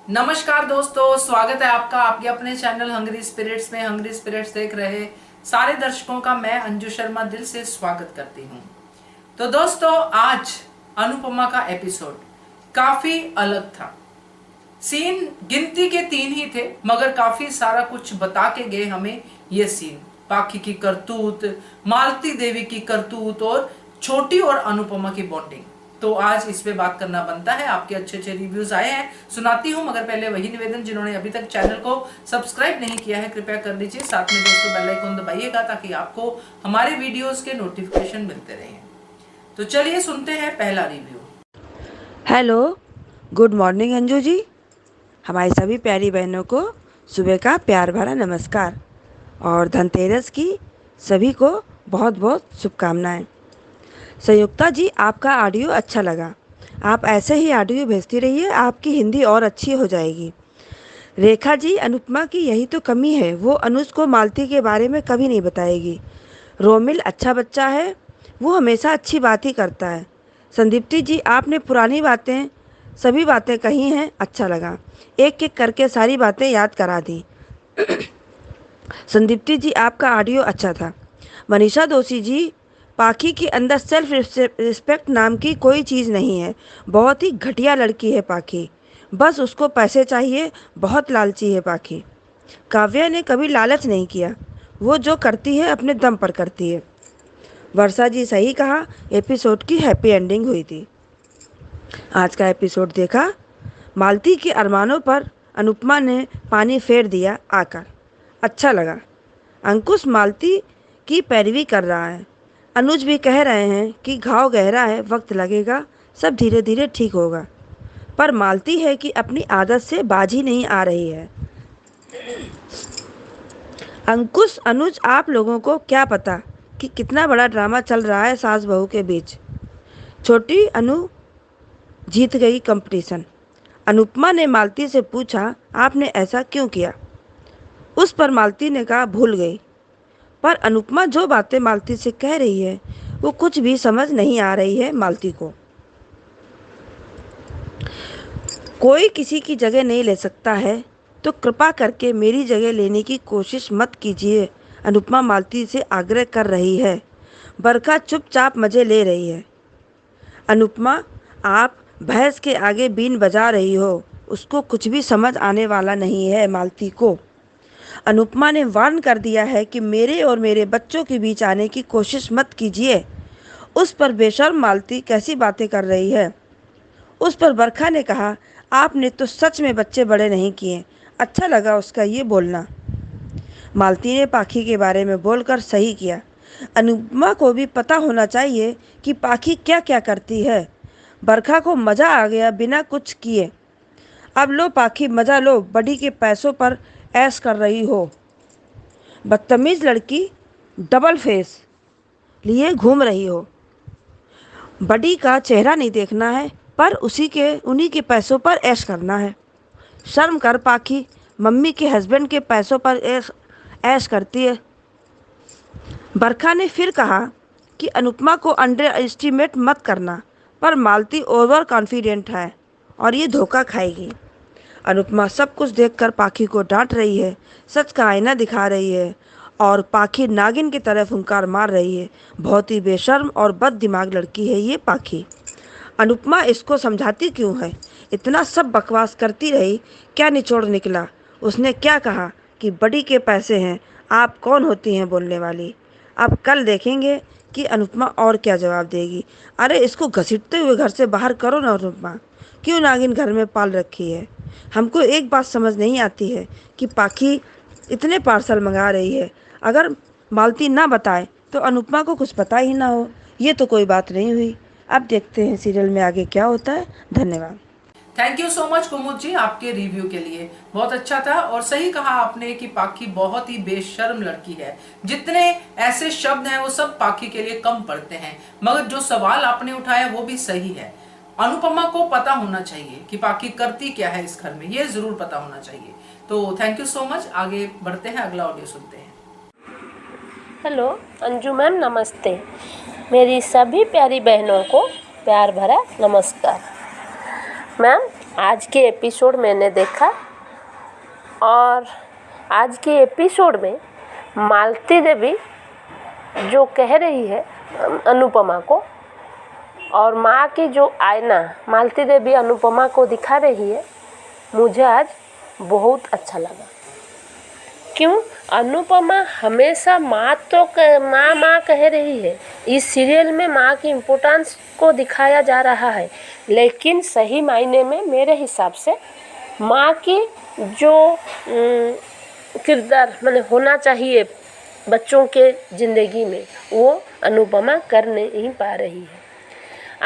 नमस्कार दोस्तों, स्वागत है आपका आपके अपने चैनल हंग्री स्पिरिट्स में। हंग्री स्पिरिट्स देख रहे सारे दर्शकों का मैं अंजू शर्मा दिल से स्वागत करती हूँ। तो दोस्तों, आज अनुपमा का एपिसोड काफी अलग था। सीन गिनती के 3 ही थे, मगर काफी सारा कुछ बता के गए हमें ये सीन। पाखी की करतूत, मालती देवी की करतूत और छोटी और अनुपमा की बॉन्डिंग। तो आज इस पे बात करना बनता है। आपके अच्छे अच्छे रिव्यूज आए हैं, सुनाती हूँ, मगर पहले वही निवेदन, जिन्होंने अभी तक चैनल को सब्सक्राइब नहीं किया है कृपया कर लीजिए। साथ में दोस्तों बेल आइकन दबाइएगा ताकि आपको हमारे वीडियोस के नोटिफिकेशन मिलते रहें। तो चलिए सुनते हैं पहला review. Hello, good morning Anju ji. हमारी सभी प्यारी बहनों को सुबह का प्यार भरा नमस्कार और धनतेरस की सभी को बहुत बहुत शुभकामनाएं। संयुक्ता जी, आपका ऑडियो अच्छा लगा। आप ऐसे ही ऑडियो भेजती रहिए, आपकी हिंदी और अच्छी हो जाएगी। रेखा जी, अनुपमा की यही तो कमी है, वो अनुज को मालती के बारे में कभी नहीं बताएगी। रोमिल अच्छा बच्चा है, वो हमेशा अच्छी बात ही करता है। संदीप्ति जी, आपने पुरानी बातें सभी बातें कही हैं, अच्छा लगा। एक एक करके सारी बातें याद करा दी। संदीप्ति जी, आपका ऑडियो अच्छा था। मनीषा दोषी जी, पाखी के अंदर सेल्फ रिस्पेक्ट नाम की कोई चीज़ नहीं है। बहुत ही घटिया लड़की है पाखी, बस उसको पैसे चाहिए, बहुत लालची है पाखी। काव्या ने कभी लालच नहीं किया, वो जो करती है अपने दम पर करती है। वर्षा जी, सही कहा, एपिसोड की हैप्पी एंडिंग हुई थी। आज का एपिसोड देखा, मालती के अरमानों पर अनुपमा ने पानी फेर दिया आकर, अच्छा लगा। अंकुश मालती की पैरवी कर रहा है। अनुज भी कह रहे हैं कि घाव गहरा है, वक्त लगेगा, सब धीरे धीरे ठीक होगा। पर मालती है कि अपनी आदत से बाज ही नहीं आ रही है। अंकुश, अनुज, आप लोगों को क्या पता कि कितना बड़ा ड्रामा चल रहा है सास बहू के बीच। छोटी अनु जीत गई कंपटीशन। अनुपमा ने मालती से पूछा, आपने ऐसा क्यों किया? उस पर मालती ने कहा, भूल गई। पर अनुपमा जो बातें मालती से कह रही है वो कुछ भी समझ नहीं आ रही है मालती को। कोई किसी की जगह नहीं ले सकता है, तो कृपा करके मेरी जगह लेने की कोशिश मत कीजिए, अनुपमा मालती से आग्रह कर रही है। बरखा चुपचाप मजे ले रही है। अनुपमा, आप भैंस के आगे बीन बजा रही हो, उसको कुछ भी समझ आने वाला नहीं है मालती को। अनुपमा ने वार्न कर दिया है कि मेरे और मेरे बच्चों के बीच आने की कोशिश मत कीजिए। उस पर बेशर्म मालती कैसी बातें कर रही है। उस पर बरखा ने कहा, आपने तो सच में बच्चे बड़े नहीं किए। अच्छा लगा उसका ये बोलना। मालती ने पाखी के बारे में बोलकर सही किया। अनुपमा को भी पता होना चाहिए कि पाखी क्या क्या करती है। बरखा को मज़ा आ गया बिना कुछ किए। अब लो पाखी, मज़ा लो, बड़ी के पैसों पर ऐश कर रही हो। बदतमीज़ लड़की, डबल फेस लिए घूम रही हो। बड़ी का चेहरा नहीं देखना है, पर उन्हीं के पैसों पर ऐश करना है। शर्म कर पाखी, मम्मी के हस्बैंड के पैसों पर ऐश करती है। बरखा ने फिर कहा कि अनुपमा को अंडर एस्टिमेट मत करना, पर मालती ओवर कॉन्फिडेंट है और ये धोखा खाएगी। अनुपमा सब कुछ देखकर पाखी को डांट रही है, सच का आईना दिखा रही है और पाखी नागिन की तरह फुंकार मार रही है। बहुत ही बेशर्म और बद दिमाग लड़की है ये पाखी। अनुपमा इसको समझाती क्यों है? इतना सब बकवास करती रही, क्या निचोड़ निकला? उसने क्या कहा कि बड़ी के पैसे हैं, आप कौन होती हैं बोलने वाली? अब कल देखेंगे कि अनुपमा और क्या जवाब देगी। अरे इसको घसीटते हुए घर से बाहर करो ना अनुपमा, क्यों नागिन घर में पाल रखी है? हमको एक बात समझ नहीं आती है कि पाखी इतने पार्सल मंगा रही है, अगर मालती ना बताए तो अनुपमा को कुछ पता ही ना हो। ये तो कोई बात नहीं हुई। अब देखते हैं सीरियल में आगे क्या होता है। धन्यवाद। थैंक यू सो मच कुमुद जी आपके रिव्यू के लिए। बहुत अच्छा था और सही कहा आपने कि पाखी बहुत ही बेशर्म लड़की है। जितने ऐसे शब्द हैं वो सब पाखी के लिए कम पड़ते हैं, मगर जो सवाल आपने उठाया वो भी सही है। अनुपमा को पता होना चाहिए कि पाखी करती क्या है इस घर में, ये जरूर पता होना चाहिए। तो थैंक यू सो मच। आगे बढ़ते हैं, अगला ऑडियो सुनते हैं। हेलो अंजू मैम, नमस्ते। मेरी सभी प्यारी बहनों को प्यार भरा नमस्कार। मैम, आज के एपिसोड मैंने देखा और आज के एपिसोड में मालती देवी जो कह रही है अनुपमा को, और माँ की जो आईना मालती देवी अनुपमा को दिखा रही है, मुझे आज बहुत अच्छा लगा। क्यों? अनुपमा हमेशा माँ कह रही है। इस सीरियल में माँ की इम्पोर्टेंस को दिखाया जा रहा है, लेकिन सही मायने में मेरे हिसाब से माँ की जो किरदार मैंने होना चाहिए बच्चों के ज़िंदगी में, वो अनुपमा कर नहीं पा रही है।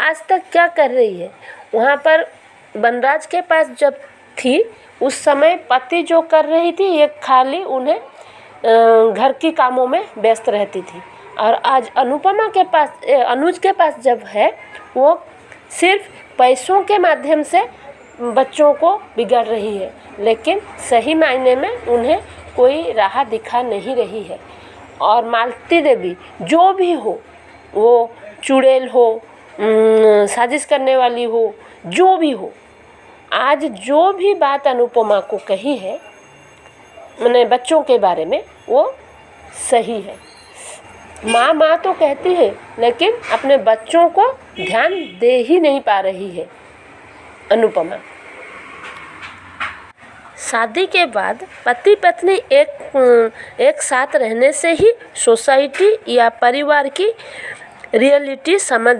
आज तक क्या कर रही है? वहाँ पर बनराज के पास जब थी उस समय पति जो कर रही थी, ये खाली उन्हें घर की कामों में व्यस्त रहती थी। और आज अनुपमा के पास अनुज के पास जब है, वो सिर्फ पैसों के माध्यम से बच्चों को बिगाड़ रही है, लेकिन सही मायने में उन्हें कोई राह दिखा नहीं रही है। और मालती देवी जो भी हो, वो चुड़ैल हो, साजिश करने वाली हो, जो भी हो, आज जो भी बात अनुपमा को कही है मैंने बच्चों के बारे में, वो सही है। माँ तो कहती है, लेकिन अपने बच्चों को ध्यान दे ही नहीं पा रही है अनुपमा। शादी के बाद पति पत्नी एक साथ रहने से ही सोसाइटी या परिवार की रियलिटी समझ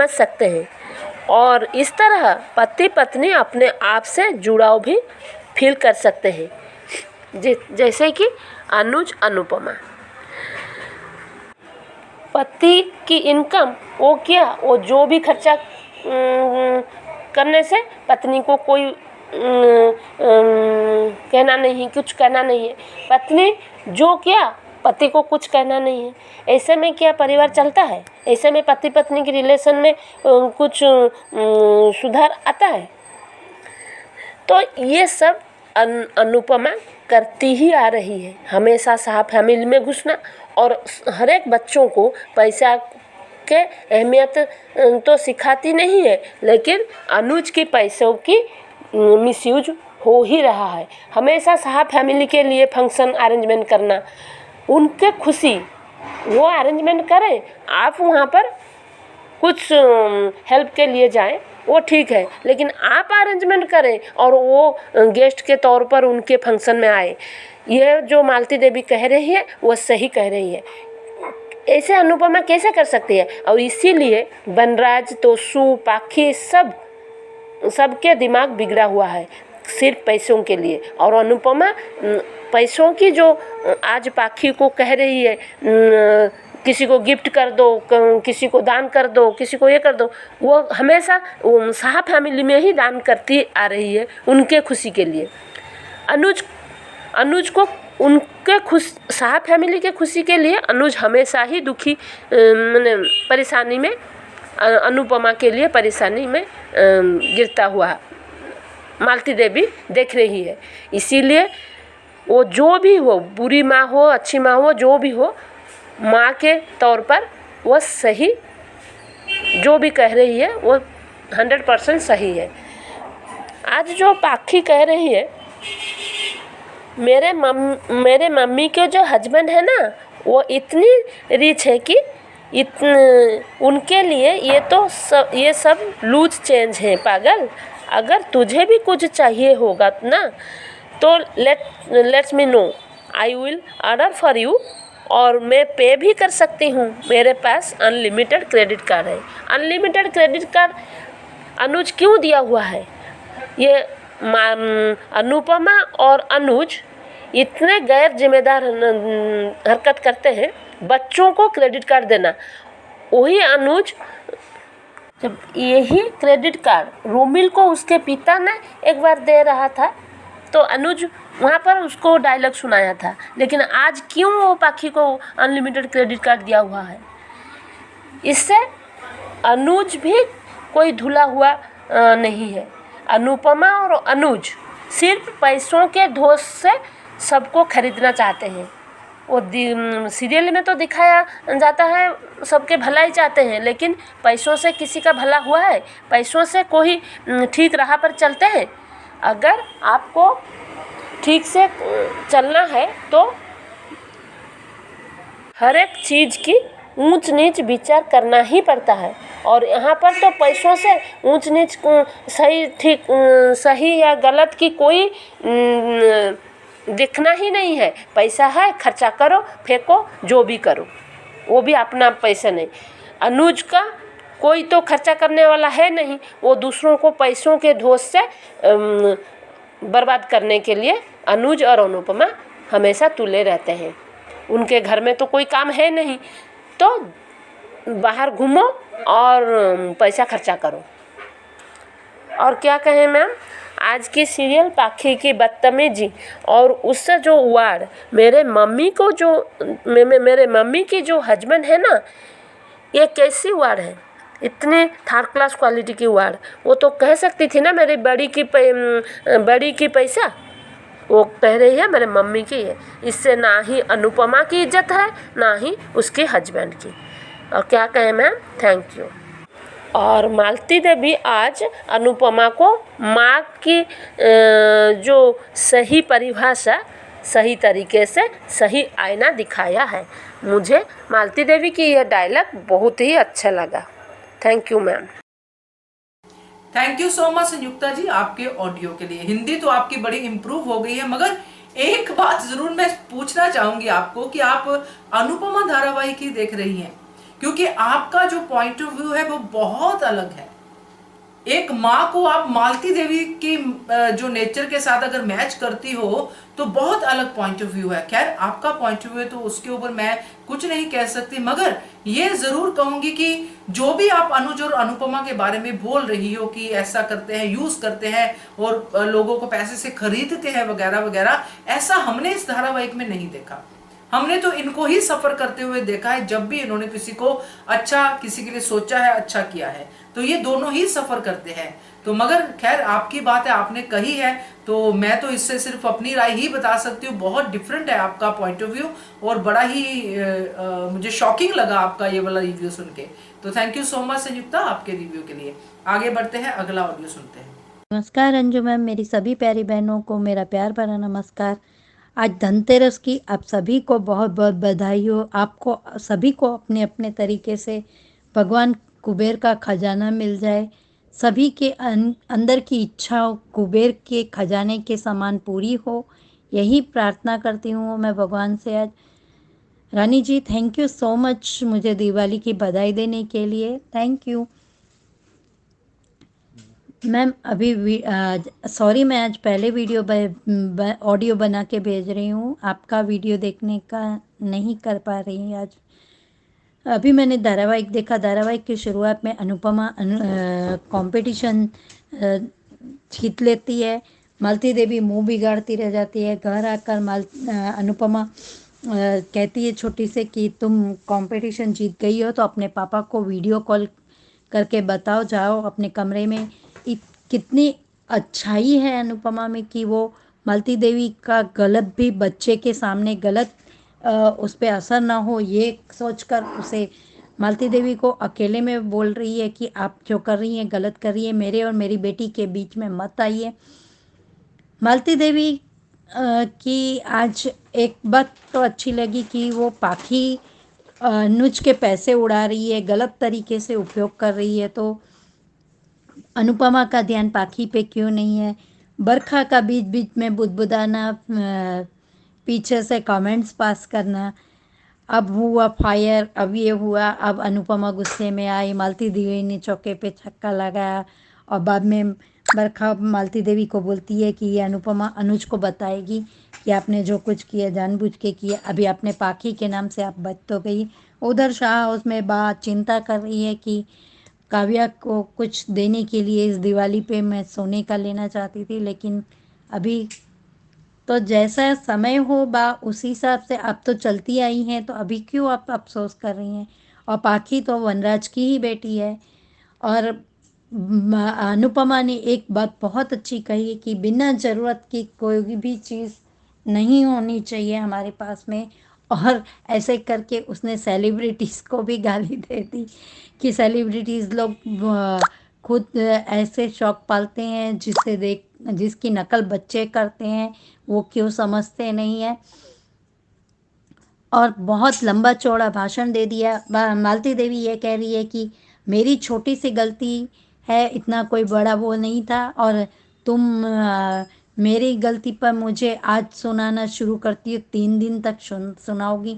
सकते हैं, और इस तरह पति पत्नी अपने आप से जुड़ाव भी फील कर सकते हैं, जैसे कि अनुज अनुपमा। पति की इनकम वो जो भी खर्चा करने से पत्नी को कोई कुछ कहना नहीं है। पत्नी जो पति को कुछ कहना नहीं है। ऐसे में क्या परिवार चलता है? ऐसे में पति पत्नी के रिलेशन में कुछ सुधार आता है? तो ये सब अनुपमा करती ही आ रही है, हमेशा फैमिली में घुसना, और हर एक बच्चों को पैसा के अहमियत तो सिखाती नहीं है, लेकिन अनुज की पैसों की मिसयूज हो ही रहा है। हमेशा फैमिली के लिए फंक्शन अरेंजमेंट करना, उनके खुशी वो अरेंजमेंट करें, आप वहाँ पर कुछ हेल्प के लिए जाएं, वो ठीक है, लेकिन आप अरेंजमेंट करें और वो गेस्ट के तौर पर उनके फंक्शन में आए। यह जो मालती देवी कह रही है वो सही कह रही है। ऐसे अनुपमा कैसे कर सकती है? और इसीलिए बनराज, तोसू, पाखी सबके दिमाग बिगड़ा हुआ है सिर्फ पैसों के लिए। और अनुपमा पैसों की जो आज पाखी को कह रही है, किसी को गिफ्ट कर दो, किसी को दान कर दो, किसी को ये कर दो, वो हमेशा शाह फैमिली में ही दान करती आ रही है उनके खुशी के लिए। अनुज को उनके शाह फैमिली के खुशी के लिए अनुज हमेशा ही दुखी परेशानी में, अनुपमा के लिए परेशानी में गिरता हुआ मालती देवी देख रही है। इसीलिए वो जो भी हो, बुरी माँ हो, अच्छी माँ हो, जो भी हो, माँ के तौर पर वो सही जो भी कह रही है वो 100% सही है। आज जो पाखी कह रही है, मेरे मम्मी के जो हस्बैंड है ना, वो इतनी रिच है कि उनके लिए ये सब लूज चेंज है पागल। अगर तुझे भी कुछ चाहिए होगा ना, तो let's me know, I will order for you, और मैं पे भी कर सकती हूँ। मेरे पास अनलिमिटेड क्रेडिट कार्ड है। अनलिमिटेड क्रेडिट कार्ड अनुज क्यों दिया हुआ है? ये अनुपमा और अनुज इतने गैर जिम्मेदार हरकत करते हैं, बच्चों को क्रेडिट कार्ड देना। वही अनुज जब यही क्रेडिट कार्ड रोमिल को उसके पिता ने एक बार दे रहा था, तो अनुज वहाँ पर उसको डायलॉग सुनाया था, लेकिन आज क्यों वो पाखी को अनलिमिटेड क्रेडिट कार्ड दिया हुआ है? इससे अनुज भी कोई धुला हुआ नहीं है। अनुपमा और अनुज सिर्फ पैसों के धोष से सबको खरीदना चाहते हैं। वो सीरियल में तो दिखाया जाता है सबके भला ही चाहते हैं, लेकिन पैसों से किसी का भला हुआ है? पैसों से कोई ठीक राह पर चलते हैं? अगर आपको ठीक से चलना है तो हर एक चीज़ की ऊंच नीच विचार करना ही पड़ता है। और यहाँ पर तो पैसों से ऊंच नीच सही या गलत की कोई देखना ही नहीं है। पैसा है, खर्चा करो, फेंको, जो भी करो, वो भी अपना पैसा नहीं। अनुज का कोई तो खर्चा करने वाला है नहीं, वो दूसरों को पैसों के धोस से बर्बाद करने के लिए अनुज और अनुपमा हमेशा तुले रहते हैं। उनके घर में तो कोई काम है नहीं, तो बाहर घूमो और पैसा खर्चा करो। और क्या कहें मैम, आज की सीरियल पाखी की बदतमीजी और उससे जो वार्ड मेरे मम्मी की जो हस्बैंड है ना, ये कैसी वार्ड है, इतनी थर्ड क्लास क्वालिटी की वार्ड। वो तो कह सकती थी ना मेरी बड़ी की पैसा, वो कह रही है मेरे मम्मी की है। इससे ना ही अनुपमा की इज्जत है, ना ही उसके हस्बैंड की। और क्या कहें मैम, थैंक यू। और मालती देवी आज अनुपमा को माँ की जो सही परिभाषा, सही तरीके से सही आईना दिखाया है। मुझे मालती देवी की यह डायलॉग बहुत ही अच्छा लगा। Thank you ma'am. Thank you so much Sanyukta ji आपके ऑडियो के लिए। हिंदी तो आपकी बड़ी इम्प्रूव हो गई है, मगर एक बात जरूर मैं पूछना चाहूंगी आपको कि आप अनुपमा धारावाहिक ही देख रही हैं, क्योंकि आपका जो पॉइंट ऑफ व्यू है वो बहुत अलग है। एक माँ को आप मालती देवी की जो नेचर के साथ अगर मैच करती हो तो बहुत अलग पॉइंट ऑफ व्यू है। खैर आपका पॉइंट ऑफ व्यू है तो उसके ऊपर मैं कुछ नहीं कह सकती, मगर ये जरूर कहूंगी कि जो भी आप अनुज और अनुपमा के बारे में बोल रही हो कि ऐसा करते हैं, यूज करते हैं और लोगों को पैसे से खरीदते हैं वगैरह वगैरह, ऐसा हमने इस धारावाहिक में नहीं देखा। हमने तो इनको ही सफर करते हुए देखा है। जब भी इन्होंने किसी को अच्छा, किसी के लिए सोचा है, अच्छा किया है, तो ये दोनों ही सफर करते हैं। तो मगर खैर आपकी बात है, आपने कही है, तो मैं तो इससे सिर्फ अपनी राय ही बता सकती हूँ। बहुत डिफरेंट है आपका पॉइंट ऑफ व्यू और बड़ा ही मुझे शॉकिंग लगा आपका ये वाला रिव्यू सुन के। तो थैंक यू सो मच संयुक्ता आपके रिव्यू के लिए। आगे बढ़ते हैं, अगला ऑडियो सुनते हैं। नमस्कार अंजू मैम, मेरी सभी प्यारी बहनों को मेरा प्यार भरा नमस्कार। आज धनतेरस की आप सभी को बहुत बहुत बधाई हो। आपको सभी को अपने अपने तरीके से भगवान कुबेर का खजाना मिल जाए। सभी के अंदर की इच्छा कुबेर के खजाने के समान पूरी हो, यही प्रार्थना करती हूँ मैं भगवान से। आज रानी जी थैंक यू सो मच मुझे दिवाली की बधाई देने के लिए, थैंक यू मैम। अभी सॉरी मैं आज पहले वीडियो ऑडियो बना के भेज रही हूँ, आपका वीडियो देखने का नहीं कर पा रही आज। अभी मैंने धारावाहिक देखा। धारावाहिक की शुरुआत में अनुपमा कंपटीशन जीत लेती है, मालती देवी मुंह बिगाड़ती रह जाती है। घर आकर अनुपमा कहती है छोटी से कि तुम कंपटीशन जीत गई हो तो अपने पापा को वीडियो कॉल करके बताओ, जाओ अपने कमरे में। कितनी अच्छाई है अनुपमा में कि वो मालती देवी का गलत भी बच्चे के सामने गलत उस पर असर ना हो, ये सोचकर उसे मालती देवी को अकेले में बोल रही है कि आप जो कर रही हैं गलत कर रही है, मेरे और मेरी बेटी के बीच में मत आइए। मालती देवी की आज एक बात तो अच्छी लगी कि वो पाखी अनुज के पैसे उड़ा रही है, गलत तरीके से उपयोग कर रही है, तो अनुपमा का ध्यान पाखी पे क्यों नहीं है। बरखा का बीच बीच में बुदबुदाना, पीछे से कमेंट्स पास करना, अब हुआ फायर, अब ये हुआ, अब अनुपमा गुस्से में आई, मालती देवी ने चौके पे छक्का लगाया और बाद में बरखा मालती देवी को बोलती है कि ये अनुपमा अनुज को बताएगी कि आपने जो कुछ किया जानबूझ के किया, अभी आपने पाखी के नाम से आप बच तो गई। उधर शाह हाउस में बात चिंता कर रही है कि काव्या को कुछ देने के लिए इस दिवाली पे मैं सोने का लेना चाहती थी, लेकिन अभी तो जैसा समय हो बा उसी हिसाब से आप तो चलती आई हैं, तो अभी क्यों आप अफसोस कर रही हैं। और पाखी तो वनराज की ही बेटी है। और अनुपमा ने एक बात बहुत अच्छी कही कि बिना ज़रूरत की कोई भी चीज़ नहीं होनी चाहिए हमारे पास में, और ऐसे करके उसने सेलिब्रिटीज़ को भी गाली दे दी कि सेलिब्रिटीज़ लोग खुद ऐसे शौक पालते हैं जिसकी नकल बच्चे करते हैं, वो क्यों समझते नहीं है। और बहुत लंबा चौड़ा भाषण दे दिया। मालती देवी ये कह रही है कि मेरी छोटी सी गलती है, इतना कोई बड़ा वो नहीं था, और तुम मेरी गलती पर मुझे आज सुनाना शुरू करती हो, 3 दिन तक सुनाओगी।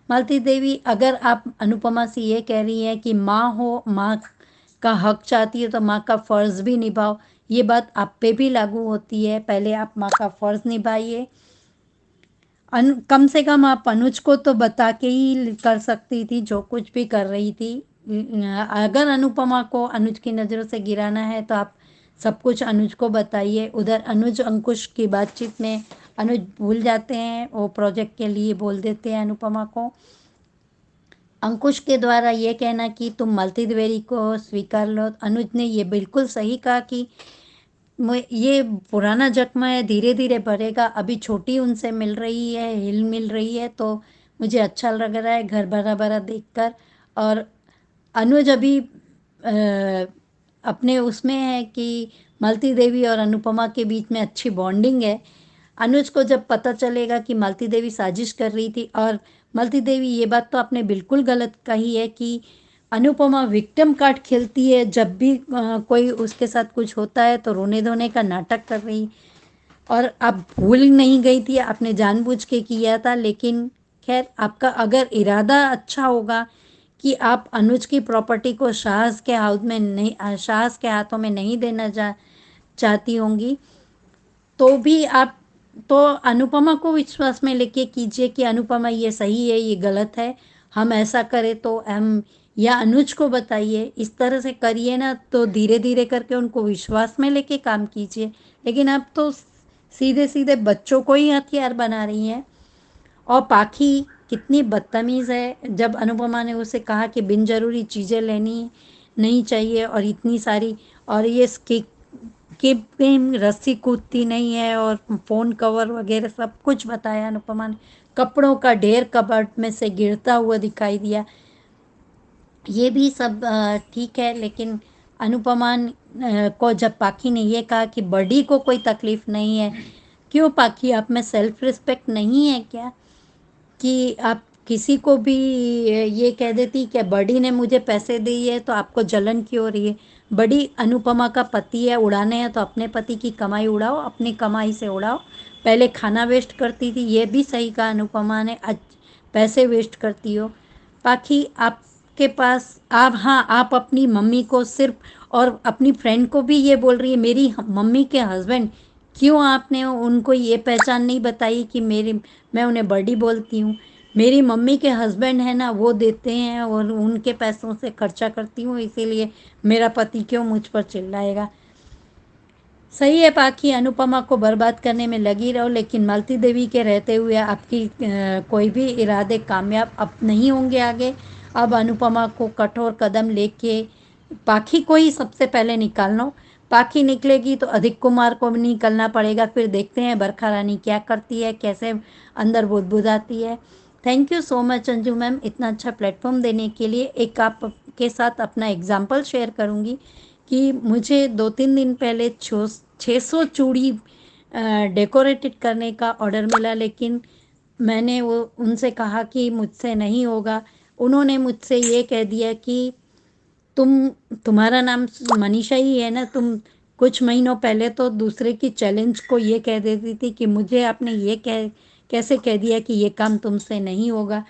मालती देवी, अगर आप अनुपमा से ये कह रही हैं कि माँ हो, माँ का हक चाहती हो, तो माँ का फ़र्ज़ भी निभाओ। ये बात आप पे भी लागू होती है, पहले आप माँ का फ़र्ज़ निभाइए। कम से कम आप अनुज को तो बता के ही कर सकती थी जो कुछ भी कर रही थी। अगर अनुपमा को अनुज की नज़रों से गिराना है तो आप सब कुछ अनुज को बताइए। उधर अनुज अंकुश की बातचीत में अनुज भूल जाते हैं, वो प्रोजेक्ट के लिए बोल देते हैं अनुपमा को। अंकुश के द्वारा ये कहना कि तुम मालती देवी को स्वीकार लो, अनुज ने ये बिल्कुल सही कहा कि ये पुराना जख्म है, धीरे धीरे भरेगा। अभी छोटी उनसे मिल रही है, हिल मिल रही है, तो मुझे अच्छा लग रहा है घर भरा भरा देखकर। और अनुज अभी अपने उसमें है कि मालती देवी और अनुपमा के बीच में अच्छी बॉन्डिंग है। अनुज को जब पता चलेगा कि मालती देवी साजिश कर रही थी, और मालती देवी ये बात तो आपने बिल्कुल गलत कही है कि अनुपमा विक्टिम कार्ड खेलती है, जब भी कोई उसके साथ कुछ होता है तो रोने धोने का नाटक कर रही। और आप भूल नहीं गई थी, आपने जानबूझ के किया था। लेकिन खैर, आपका अगर इरादा अच्छा होगा कि आप अनुज की प्रॉपर्टी को शाहज के हाथों में नहीं देना चाहती होंगी, तो भी आप तो अनुपमा को विश्वास में लेके कीजिए कि अनुपमा ये सही है, ये गलत है, हम ऐसा करें तो हम, या अनुज को बताइए। इस तरह से करिए ना, तो धीरे धीरे करके उनको विश्वास में लेके काम कीजिए। लेकिन आप तो सीधे सीधे बच्चों को ही हथियार बना रही हैं। और पाखी कितनी बदतमीज़ है, जब अनुपमा ने उसे कहा कि बिन ज़रूरी चीज़ें लेनी नहीं चाहिए, और इतनी सारी, और ये कि रस्सी कूदती नहीं है, और फ़ोन कवर वगैरह सब कुछ बताया अनुपमा ने। कपड़ों का ढेर कबर्ड में से गिरता हुआ दिखाई दिया। ये भी सब ठीक है, लेकिन अनुपमा को जब पाखी ने ये कहा कि बड़ी को कोई तकलीफ़ नहीं है, क्यों पाखी, आप में सेल्फ रिस्पेक्ट नहीं है क्या कि आप किसी को भी ये कह देती कि बड़ी ने मुझे पैसे दिए है तो आपको जलन क्यों हो रही है। बड़ी अनुपमा का पति है, उड़ाने हैं तो अपने पति की कमाई उड़ाओ, अपनी कमाई से उड़ाओ। पहले खाना वेस्ट करती थी, ये भी सही कहा अनुपमा ने, आज पैसे वेस्ट करती हो। बाकी आपके पास, आप, हाँ, आप अपनी मम्मी को सिर्फ, और अपनी फ्रेंड को भी ये बोल रही है मेरी मम्मी के हस्बैंड, क्यों आपने उनको ये पहचान नहीं बताई कि मैं उन्हें बड़ी बोलती हूँ। मेरी मम्मी के हस्बैंड है ना, वो देते हैं और उनके पैसों से खर्चा करती हूँ, इसीलिए मेरा पति क्यों मुझ पर चिल्लाएगा। सही है पाखी, अनुपमा को बर्बाद करने में लगी रहो, लेकिन मालती देवी के रहते हुए आपकी कोई भी इरादे कामयाब अब नहीं होंगे आगे। अब अनुपमा को कठोर कदम लेके पाखी को ही सबसे पहले निकालना। पाखी निकलेगी तो अधिक कुमार को भी निकलना पड़ेगा। फिर देखते हैं बरखा रानी क्या करती है, कैसे अंदर बुदबुदाती है। Thank you so much Anju ma'am, इतना अच्छा प्लेटफॉर्म देने के लिए। एक आपके साथ अपना एग्जाम्पल शेयर करूँगी कि मुझे 2-3 दिन पहले 600 चूड़ी डेकोरेटेड करने का ऑर्डर मिला, लेकिन मैंने वो उनसे कहा कि मुझसे नहीं होगा। उन्होंने मुझसे ये कह दिया कि तुम्हारा नाम मनीषा ही है ना, तुम कुछ महीनों पहले तो दूसरे की चैलेंज को ये कह देती थी कि मुझे आपने ये कैसे कह दिया कि ये काम तुमसे नहीं होगा।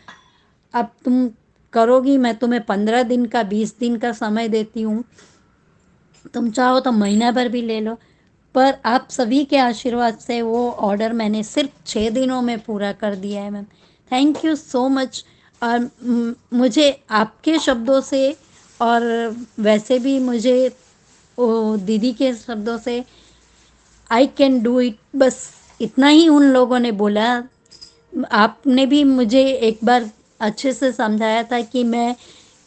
अब तुम करोगी, मैं तुम्हें 15 दिन का 20 दिन का समय देती हूँ, तुम चाहो तो महीना भर भी ले लो। पर आप सभी के आशीर्वाद से वो ऑर्डर मैंने सिर्फ 6 दिनों में पूरा कर दिया है ma'am. Thank you so much. और मुझे आपके शब्दों से, और वैसे भी मुझे वो दीदी के शब्दों से, आई कैन डू इट, बस इतना ही उन लोगों ने बोला। आपने भी मुझे एक बार अच्छे से समझाया था कि मैं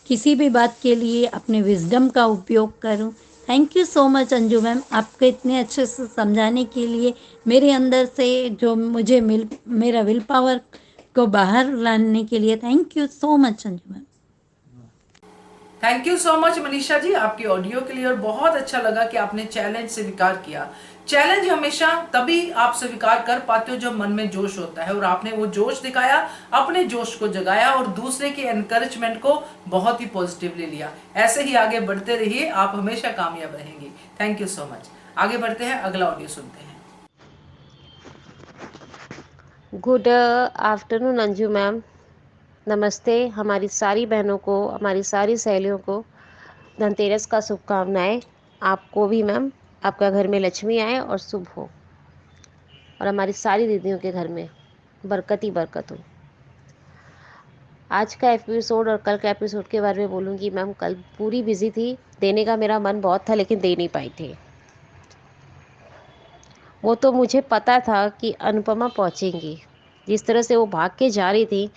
किसी भी बात के लिए अपने विजडम का उपयोग करूं। Thank you so much Anju ma'am, आपके इतने अच्छे से समझाने के लिए। मेरे अंदर से जो मुझे मेरा विल पावर को बाहर लाने के लिए। Thank you so much Anju ma'am. Thank you so much Manisha ji आपकी ऑडियो के लिए, और बहुत अच्छा लगा कि आपने चैलेंज स्वीकार किया। चैलेंज हमेशा तभी आप स्वीकार कर पाते हो जब मन में जोश होता है, और आपने वो जोश दिखाया, अपने जोश को जगाया और दूसरे के एनकरेजमेंट को बहुत ही पॉजिटिवली लिया। ऐसे ही आगे बढ़ते रहिए, आप हमेशा कामयाब रहेंगे। Thank you so much. आगे बढ़ते हैं, अगला ऑडियो सुनते हैं। Good afternoon Anju ma'am. नमस्ते। हमारी सारी बहनों को, हमारी सारी सहेलियों को धनतेरस का शुभकामनाएं। आपको भी मैम, आपका घर में लक्ष्मी आए और शुभ हो, और हमारी सारी दीदियों के घर में बरकत ही बरकत हो। आज का एपिसोड और कल का एपिसोड के बारे में बोलूँगी मैम। कल पूरी बिजी थी, देने का मेरा मन बहुत था लेकिन दे नहीं पाई थी। वो तो मुझे पता था कि अनुपमा पहुंचेंगी। जिस तरह से वो भाग के जा रही थी,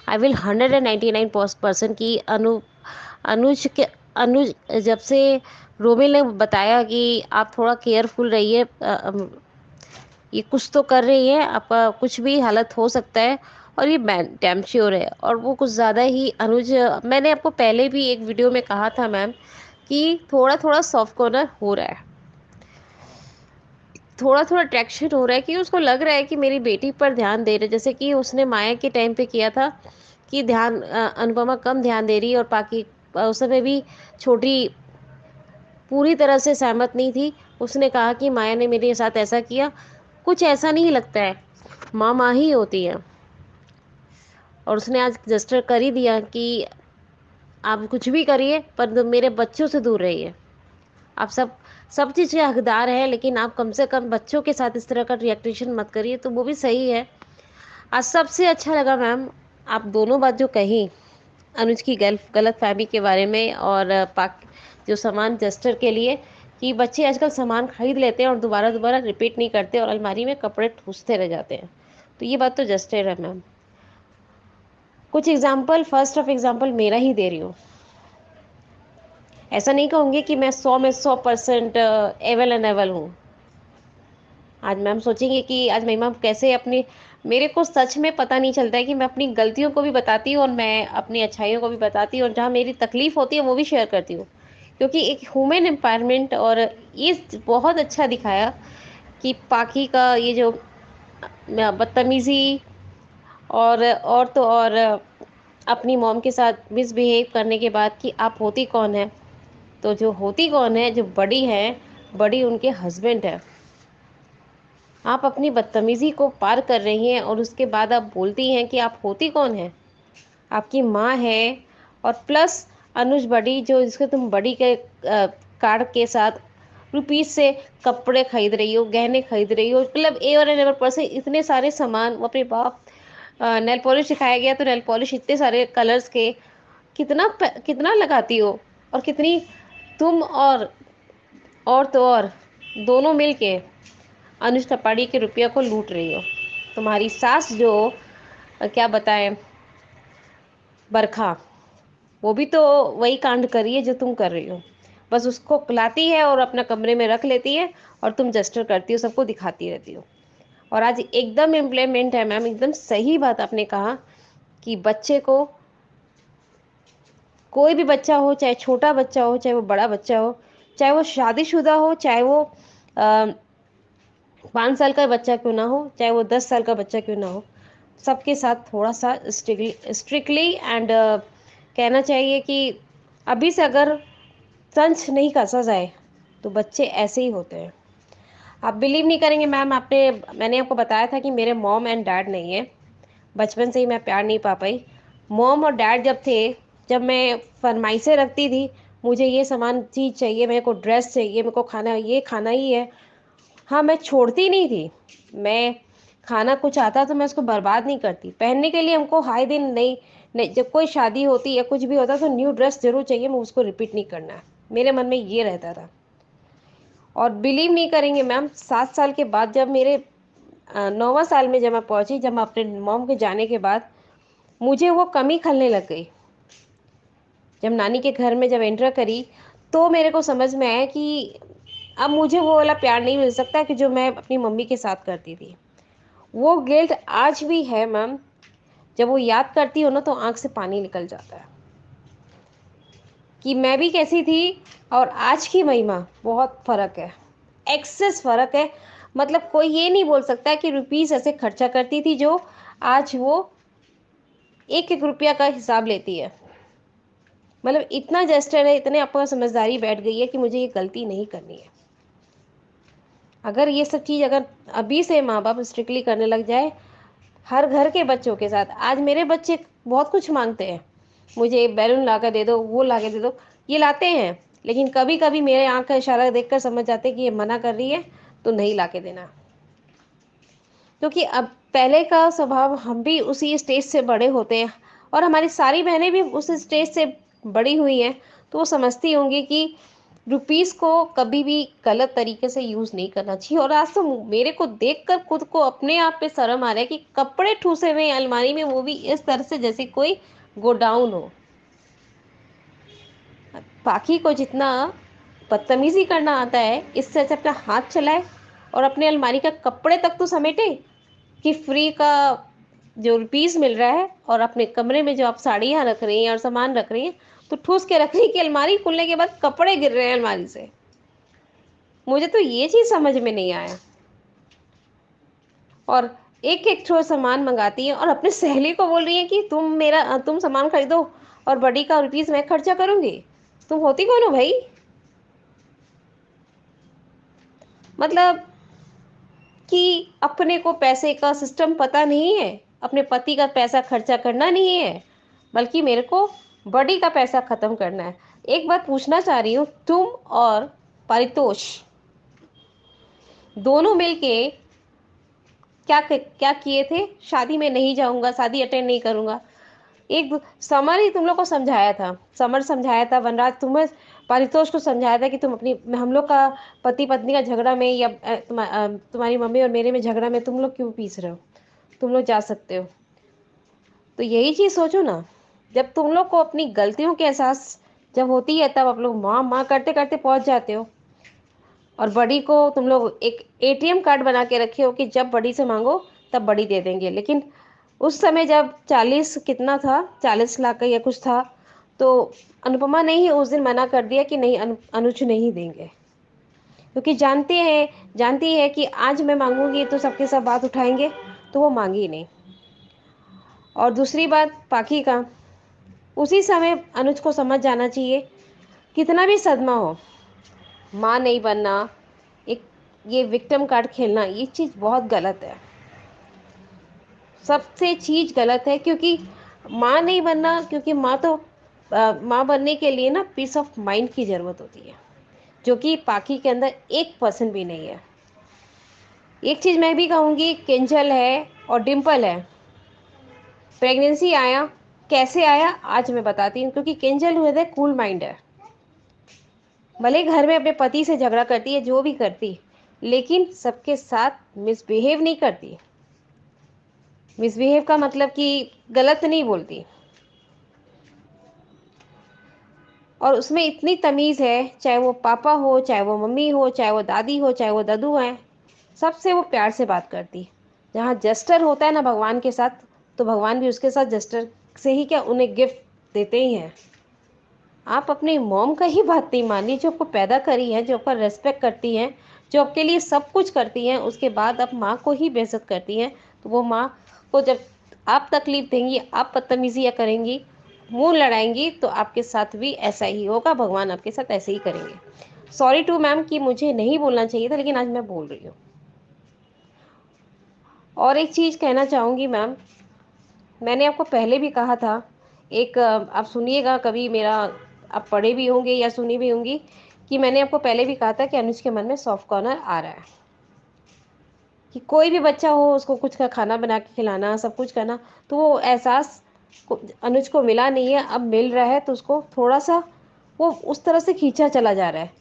आई विल 199% की अनुज जब से रोमिल ने बताया कि आप थोड़ा केयरफुल रहिए, ये कुछ तो कर रही है, आपका कुछ भी हालत हो सकता है, और ये डैम श्योर है। और वो कुछ ज़्यादा ही अनुज, मैंने आपको पहले भी एक वीडियो में कहा था मैम कि थोड़ा थोड़ा सॉफ्ट कॉर्नर हो रहा है, थोड़ा थोड़ा अट्रैक्शन हो रहा है, कि उसको लग रहा है कि मेरी बेटी पर ध्यान दे रहे, जैसे कि उसने माया के टाइम पे किया था कि ध्यान अनुपमा कम ध्यान दे रही है, और बाकी उस समय भी छोटी पूरी तरह से सहमत नहीं थी। उसने कहा कि माया ने मेरे साथ ऐसा किया। कुछ ऐसा नहीं लगता है, माँ माँ ही होती है। और उसने आज रजिस्टर कर ही दिया कि आप कुछ भी करिए पर मेरे बच्चों से दूर रहिए। आप सब चीज़ के हकदार हैं, लेकिन आप कम से कम बच्चों के साथ इस तरह का रिएक्टेशन मत करिए। तो वो भी सही है। आज सबसे अच्छा लगा मैम आप दोनों बात जो कही अनुज की गलत फहमी के बारे में, और पाक जो सामान जस्टर के लिए, कि बच्चे आजकल सामान खरीद लेते हैं और दोबारा दोबारा रिपीट नहीं करते और अलमारी में कपड़े ठूसते रह जाते हैं। तो ये बात तो जस्टर है मैम। कुछ एग्जाम्पल, फर्स्ट ऑफ एग्जाम्पल मेरा ही दे रही हूँ। ऐसा नहीं कहूँगी कि मैं 100 में 100% एवल एंड एवल हूँ। आज मैम सोचेंगे कि आज महिमा कैसे अपनी, मेरे को सच में पता नहीं चलता है कि मैं अपनी गलतियों को भी बताती हूँ और मैं अपनी अच्छाइयों को भी बताती हूँ, और जहाँ मेरी तकलीफ होती है वो भी शेयर करती हूँ, क्योंकि एक ह्यूमन एम्पावरमेंट। और ये बहुत अच्छा दिखाया कि पाखी का ये जो बदतमीज़ी और तो और अपनी मॉम के साथ मिसबिहेव करने के बाद कि आप होती कौन है। तो जो होती कौन है, जो बड़ी है, बड़ी उनके हस्बैंड है। आप अपनी बदतमीज़ी को पार कर रही हैं और उसके बाद आप बोलती हैं कि आप होती कौन है, आपकी माँ है। और प्लस अनुज बड़ी, जो जिसके तुम बड़ी के कार्ड के साथ रुपीस से कपड़े खरीद रही हो, गहने खरीद रही हो, मतलब ए और एवर पर से इतने सारे सामान। वो अपने बाप, नेल पॉलिश सिखाया गया तो नेल पॉलिश इतने सारे कलर्स के, कितना लगाती हो, और कितनी तुम और तो और दोनों मिलके अनुज कपाड़ी के रुपया को लूट रही हो। तुम्हारी सास जो क्या बताएं, बरखा, वो भी तो वही कांड कर रही है जो तुम कर रही हो। बस उसको लाती है और अपना कमरे में रख लेती है, और तुम जस्टर करती हो, सबको दिखाती रहती हो। और आज एकदम इम्प्लीमेंट है मैम, एकदम सही बात आपने कहा कि बच्चे को, कोई भी बच्चा हो, चाहे छोटा बच्चा हो, चाहे वो बड़ा बच्चा हो, चाहे वो शादीशुदा हो, चाहे वो 5 साल का बच्चा क्यों ना हो, चाहे वो 10 साल का बच्चा क्यों ना हो, सबके साथ थोड़ा सा स्ट्रिक्टली एंड कहना चाहिए कि अभी से अगर संच नहीं कसा जाए तो बच्चे ऐसे ही होते हैं। आप बिलीव नहीं करेंगे मैम, मैंने आपको बताया था कि मेरे मॉम एंड डैड नहीं है। बचपन से ही मैं प्यार नहीं पा पाई। मॉम और डैड जब थे, जब मैं फरमाइशें रखती थी, मुझे ये सामान चीज़ चाहिए, मेरे को ड्रेस चाहिए, मेरे को खाना, ये खाना ही है, हाँ मैं छोड़ती नहीं थी। मैं खाना कुछ आता तो मैं उसको बर्बाद नहीं करती। पहनने के लिए हमको हाई दिन नहीं, नहीं, जब कोई शादी होती या कुछ भी होता तो न्यू ड्रेस जरूर चाहिए, मैं उसको रिपीट नहीं करना है, मेरे मन में ये रहता था। और बिलीव नहीं करेंगे मैम, 7 साल के बाद जब मेरे 9वां साल में जब मैं पहुंची, जब मैं अपने मॉम के जाने के बाद, मुझे वो कमी खलने लग गई। जब नानी के घर में जब एंटर करी तो मेरे को समझ में आया कि अब मुझे वो वाला प्यार नहीं मिल सकता कि जो मैं अपनी मम्मी के साथ करती थी। वो गिल्ट आज भी है मैम। जब वो याद करती हो ना तो आँख से पानी निकल जाता है कि मैं भी कैसी थी और आज की महिमा बहुत फ़र्क है, एक्सेस फ़र्क है। मतलब कोई ये नहीं बोल सकता कि रुपीज़ ऐसे खर्चा करती थी जो आज वो एक एक रुपया का हिसाब लेती है। मतलब इतना जेस्टर है, इतने आपको समझदारी बैठ गई है कि मुझे ये गलती नहीं करनी है। अगर ये सब चीज़ अगर अभी से माँ बाप स्ट्रिक्टली करने लग जाए हर घर के बच्चों के साथ। आज मेरे बच्चे बहुत कुछ मांगते हैं, मुझे बैलून ला कर दे दो, वो ला के दे दो, ये लाते हैं, लेकिन कभी कभी मेरे आँख का इशारा देखकर समझ जाते हैं कि ये मना कर रही है तो नहीं ला के देना। क्योंकि अब पहले का स्वभाव, हम भी उसी स्टेज से बड़े होते हैं और हमारी सारी बहनें भी उस स्टेज से बड़ी हुई हैं, तो वो समझती होंगी कि रुपीस को कभी भी गलत तरीके से यूज़ नहीं करना चाहिए। और आज तो मेरे को देखकर खुद को अपने आप पे शर्म आ रहा है कि कपड़े ठूसे हुए हैं अलमारी में, वो भी इस तरह से जैसे कोई गोडाउन हो। बाकी को जितना बदतमीजी करना आता है, इससे अच्छा अपना हाथ चलाए और अपने अलमारी का कपड़े तक तो समेटे कि फ्री का जो रुपीस मिल रहा है और अपने कमरे में जो आप साड़ियाँ रख रही हैं और सामान रख रही हैं तो ठूस के रख रही हैं कि अलमारी खुलने के बाद कपड़े गिर रहे हैं अलमारी से। मुझे तो ये चीज़ समझ में नहीं आया। और एक एक ठो सामान मंगाती है और अपनी सहेली को बोल रही है कि तुम सामान खरीदो और बड़ी का रुपीस मैं खर्चा करूंगी। तुम होती कौन हो भाई? मतलब कि अपने को पैसे का सिस्टम पता नहीं है, अपने पति का पैसा खर्चा करना नहीं है, बल्कि मेरे को बड़ी का पैसा खत्म करना है। एक बात पूछना चाह रही हूँ, तुम और परितोष दोनों मिलके क्या क्या किए थे? शादी में नहीं जाऊंगा, शादी अटेंड नहीं करूंगा। समर ही तुम लोग को समझाया था, समर समझाया था, वनराज तुम्हें परितोष को समझाया था कि तुम अपनी हम लोग का पति पत्नी का झगड़ा में या तुम्हारी मम्मी और मेरे में झगड़ा में तुम लोग क्यों पीस रहे हो? तुम लोग जा सकते हो। तो यही चीज़ सोचो ना, जब तुम लोग को अपनी गलतियों के एहसास जब होती है तब आप लोग माँ माँ करते करते पहुंच जाते हो। और बड़ी को तुम लोग एक एटीएम कार्ड बना के रखे हो कि जब बड़ी से मांगो तब बड़ी दे देंगे। लेकिन उस समय जब 40 कितना था, 40 लाख का या कुछ था, तो अनुपमा ने ही उस दिन मना कर दिया कि नहीं, अनुज नहीं देंगे। क्योंकि जानती है कि आज मैं मांगूंगी तो सबके सब बात उठाएंगे, तो वो मांगी नहीं। और दूसरी बात पाखी का, उसी समय अनुज को समझ जाना चाहिए, कितना भी सदमा हो, माँ नहीं बनना, एक ये विक्टिम कार्ड खेलना, ये चीज़ बहुत गलत है, सबसे चीज़ गलत है। क्योंकि माँ नहीं बनना, क्योंकि माँ बनने के लिए ना पीस ऑफ माइंड की ज़रूरत होती है, जो कि पाखी के अंदर 1% भी नहीं है। एक चीज़ मैं भी कहूँगी, किंजल है और डिम्पल है, प्रेगनेंसी आया कैसे आया आज मैं बताती हूँ। क्योंकि किंजल हुए थे कूल माइंड है, भले घर में अपने पति से झगड़ा करती है, जो भी करती, लेकिन सबके साथ मिसबिहेव नहीं करती। मिसबिहेव का मतलब कि गलत नहीं बोलती, और उसमें इतनी तमीज़ है, चाहे वो पापा हो, चाहे वो मम्मी हो, चाहे वो दादी हो, चाहे वो दादू हैं, सबसे वो प्यार से बात करती। जहाँ जस्टर होता है ना भगवान के साथ, तो भगवान भी उसके साथ जस्टर से ही क्या उन्हें गिफ्ट देते ही हैं। आप अपनी मॉम का ही बात नहीं मानिए, जो आपको पैदा करी है, जो आपका रेस्पेक्ट करती हैं, जो आपके लिए सब कुछ करती हैं, उसके बाद आप माँ को ही बेइज्जत करती हैं। तो वो माँ को जब आप तकलीफ़ देंगी, आप बदतमीज़ियाँ करेंगी, मुंह लड़ाएंगी, तो आपके साथ भी ऐसा ही होगा, भगवान आपके साथ ऐसे ही करेंगे। सॉरी टू मैम कि मुझे नहीं बोलना चाहिए था, लेकिन आज मैं बोल रही हूँ। और एक चीज़ कहना चाहूँगी मैम, मैंने आपको पहले भी कहा था, एक आप सुनिएगा कभी मेरा, आप पढ़े भी होंगे या सुनी भी होंगी, कि मैंने आपको पहले भी कहा था कि अनुज के मन में सॉफ्ट कॉर्नर आ रहा है, कि कोई भी बच्चा हो उसको कुछ का खाना बना के खिलाना, सब कुछ करना। तो वो एहसास अनुज को मिला नहीं है, अब मिल रहा है, तो उसको थोड़ा सा वो उस तरह से खींचा चला जा रहा है।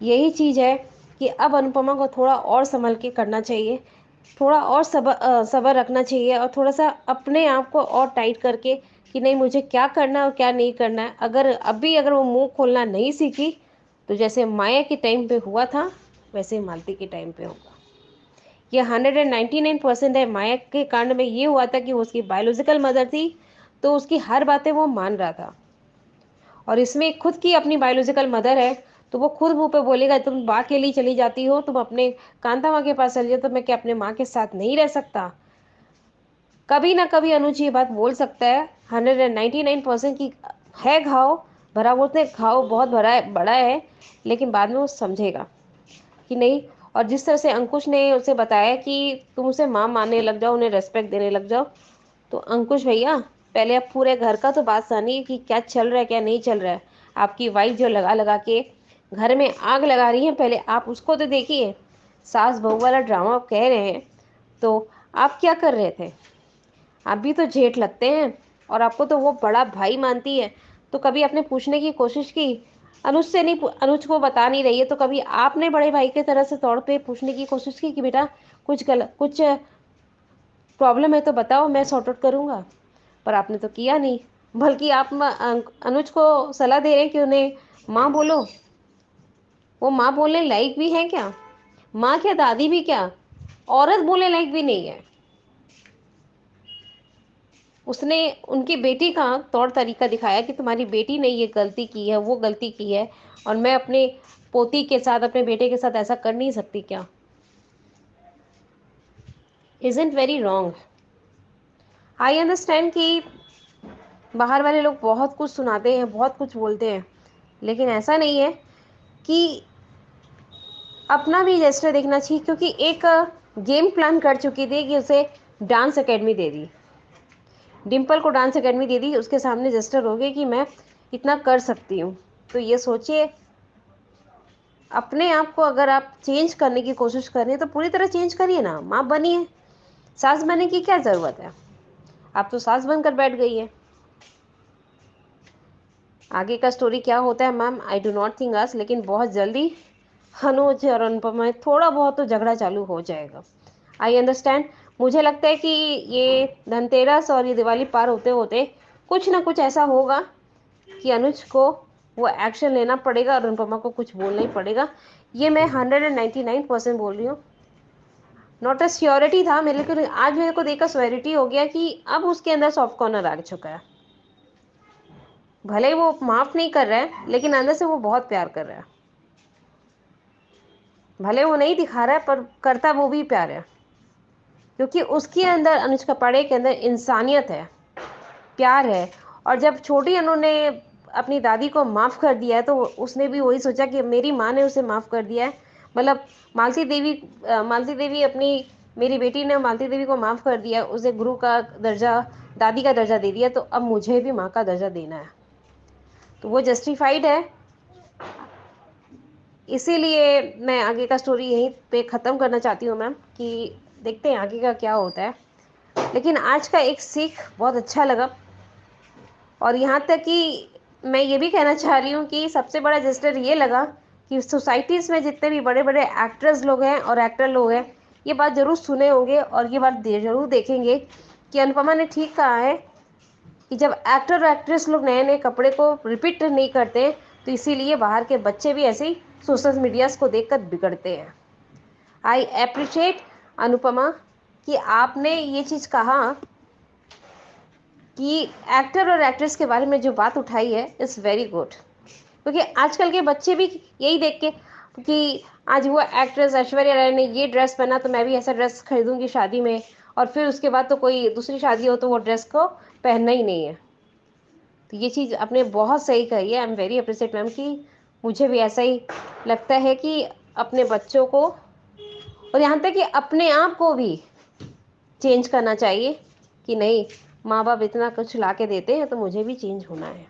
यही चीज़ है कि अब अनुपमा को थोड़ा और संभल के करना चाहिए, थोड़ा और सब्र रखना चाहिए, और थोड़ा सा अपने आप को और टाइट करके कि नहीं मुझे क्या करना है और क्या नहीं करना है। अगर वो मुंह खोलना नहीं सीखी, तो जैसे माया के टाइम पे हुआ था वैसे मालती के टाइम पे होगा। ये 199% है। माया के कांड में ये हुआ था कि वो उसकी बायोलॉजिकल मदर थी, तो उसकी हर बातें वो मान रहा था। और इसमें खुद की अपनी बायोलॉजिकल मदर है, तो वो खुद मुंह पे बोलेगा तुम माँ के लिए चली जाती हो, तुम अपने कांता माँ के पास चली जाओ, तो मैं क्या अपने माँ के साथ नहीं रह सकता? कभी ना कभी अनुज ये बात बोल सकता है। 199% की है घाव भरा, वो उसने घाव बहुत भरा है, बड़ा है, लेकिन बाद में वो समझेगा कि नहीं। और जिस तरह से अंकुश ने उसे बताया कि तुम उसे माँ मानने लग जाओ, उन्हें रेस्पेक्ट देने लग जाओ, तो अंकुश भैया पहले आप पूरे घर का तो बात जानिए कि क्या चल रहा है क्या नहीं चल रहा है। आपकी वाइफ जो लगा लगा के घर में आग लगा रही है, पहले आप उसको तो देखिए। सास बहू वाला ड्रामा आप कह रहे हैं, तो आप क्या कर रहे थे? आप भी तो जेठ लगते हैं, और आपको तो वो बड़ा भाई मानती है। तो कभी आपने पूछने की कोशिश की? अनुज से नहीं, अनुज को बता नहीं रही है, तो कभी आपने बड़े भाई के तरह से तौर पे पूछने की कोशिश की कि बेटा कुछ प्रॉब्लम है तो बताओ, मैं सॉर्ट आउट करूँगा? पर आपने तो किया नहीं, बल्कि आप अनुज को सलाह दे रहे हैं कि उन्हें माँ बोलो। वो माँ बोलने लायक भी है क्या? माँ क्या, दादी भी क्या, औरत बोलने लायक भी नहीं है। उसने उनकी बेटी का तौर तरीका दिखाया कि तुम्हारी बेटी ने ये गलती की है, वो गलती की है, और मैं अपने पोती के साथ, अपने बेटे के साथ ऐसा कर नहीं सकती क्या? Isn't very wrong. I understand कि बाहर वाले लोग बहुत कुछ सुनाते हैं, बहुत कुछ बोलते हैं, लेकिन ऐसा नहीं है कि अपना भी जेस्टर देखना चाहिए। क्योंकि एक गेम प्लान कर चुकी थी कि उसे डांस एकेडमी दे दी, डिम्पल को डांस एकेडमी दे दी, उसके सामने जेस्टर हो गए कि मैं इतना कर सकती हूँ। तो ये सोचिए, अपने आप को अगर आप चेंज करने की कोशिश कर रहे हैं तो पूरी तरह चेंज करिए ना, माँ बनिए। सास बनने की क्या ज़रूरत है? आप तो सास बनकर बैठ गई है। आगे का स्टोरी क्या होता है ma'am, I do not think us, लेकिन बहुत जल्दी अनुज और अनुपमा में थोड़ा बहुत तो झगड़ा चालू हो जाएगा। I understand. मुझे लगता है कि ये धनतेरस और ये दिवाली पार होते होते कुछ ना कुछ ऐसा होगा कि अनुज को वो एक्शन लेना पड़ेगा और अनुपमा को कुछ बोलना ही पड़ेगा। ये मैं 199% बोल रही हूँ। नॉट अ श्योरिटी था मेरे को, आज मेरे को देखकर श्योरिटी हो गया कि अब उसके अंदर सॉफ्ट कॉर्नर आ चुका है। भले ही वो माफ नहीं कर रहा है, लेकिन अंदर से वो बहुत प्यार कर रहा है। भले वो नहीं दिखा रहा है, पर करता वो भी प्यार है, क्योंकि उसके अंदर, अनुज कपाड़े के अंदर इंसानियत है, प्यार है। और जब छोटी अनु ने अपनी दादी को माफ़ कर दिया है, तो उसने भी वही सोचा कि मेरी माँ ने उसे माफ़ कर दिया है, मतलब मालती देवी अपनी, मेरी बेटी ने मालती देवी को माफ़ कर दिया, उसे गुरु का दर्जा, दादी का दर्जा दे दिया, तो अब मुझे भी माँ का दर्जा देना है। तो वो जस्टिफाइड है। इसीलिए मैं आगे का स्टोरी यहीं पे ख़त्म करना चाहती हूँ मैम, कि देखते हैं आगे का क्या होता है। लेकिन आज का एक सीख बहुत अच्छा लगा, और यहाँ तक कि मैं ये भी कहना चाह रही हूँ कि सबसे बड़ा जेस्टर ये लगा कि सोसाइटीज़ में जितने भी बड़े बड़े एक्टर्स लोग हैं और एक्टर लोग हैं, ये बात ज़रूर सुने होंगे और ये बात ज़रूर देखेंगे कि अनुपमा ने ठीक कहा है कि जब एक्टर और एक्ट्रेस लोग नए नए कपड़े को रिपीट नहीं करते, तो इसीलिए बाहर के बच्चे भी ऐसे ही सोशल मीडियाज़ को देखकर बिगड़ते हैं। आई अप्रिशिएट अनुपमा कि आपने ये चीज़ कहा कि एक्टर और एक्ट्रेस के बारे में जो बात उठाई है, इज़ वेरी गुड। क्योंकि आजकल के बच्चे भी यही देख के कि आज वो एक्ट्रेस ऐश्वर्या राय ने ये ड्रेस पहना, तो मैं भी ऐसा ड्रेस खरीदूंगी शादी में, और फिर उसके बाद तो कोई दूसरी शादी हो तो वो ड्रेस को पहनना ही नहीं है। तो ये चीज़ आपने बहुत सही कही है। I am very appreciate ma'am, कि मुझे भी ऐसा ही लगता है कि अपने बच्चों को, और यहाँ तक कि अपने आप को भी चेंज करना चाहिए कि नहीं, माँ बाप इतना कुछ ला के देते हैं तो मुझे भी चेंज होना है।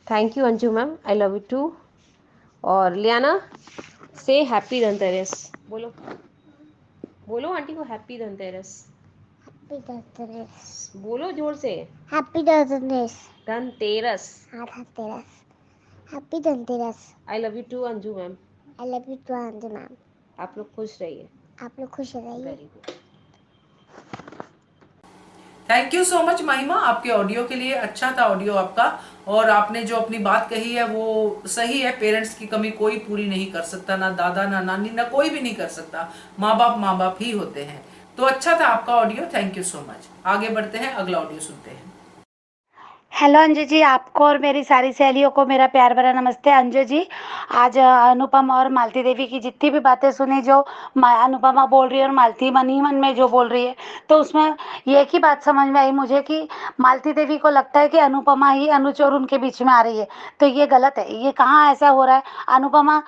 Thank you Anju ma'am, I love you too. और लियाना से हैप्पी धनतेरस बोलो, बोलो आंटी को हैप्पी धनतेरस, हैप्पी धनतेरस, बोलो जोर से, हैप्पी धनतेरस, धनतेरस। हाँ Dhanteras, happy Dhanteras. I love you too Anju ma'am. I love you too aunty ma'am. आप लोग खुश रहिए। आप लोग खुश रहिए। Very good. Thank you so much Mahima आपके ऑडियो के लिए। अच्छा था ऑडियो आपका, और आपने जो अपनी बात कही है वो सही है। पेरेंट्स की कमी कोई पूरी नहीं कर सकता, ना दादा ना नानी ना कोई भी नहीं कर सकता। माँ बाप ही होते हैं। तो अच्छा था आपका audio, thank you so much. आगे बढ़ते हैं, अगला ऑडियो सुनते हैं। हेलो अंजू जी, आपको और मेरी सारी सहेलियों को मेरा प्यार भरा नमस्ते। अंजू जी, आज अनुपम और मालती देवी की जितनी भी बातें सुनी, जो अनुपमा बोल रही है और मालती मन ही मन में जो बोल रही है, तो उसमें एक ही बात समझ में आई मुझे कि मालती देवी को लगता है कि अनुपमा ही अनुज और उनके बीच में आ रही है। तो ये गलत है, ये कहाँ ऐसा हो रहा है। अनुपमा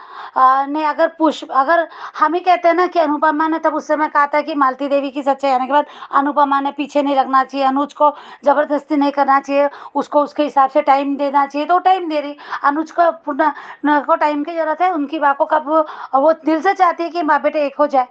ने अगर हम ही कहते हैं ना कि अनुपमा ने तब उस समय कहा था कि मालती देवी की सच्चाई आने के बाद अनुपमा ने पीछे नहीं रखना चाहिए, अनुज को जबरदस्ती नहीं करना चाहिए, उसको उसके हिसाब से टाइम देना चाहिए, तो टाइम दे रही। अनुज को को टाइम की जरूरत है, उनकी माँ को कब वो दिल से चाहती है कि माँ बेटे एक हो जाए,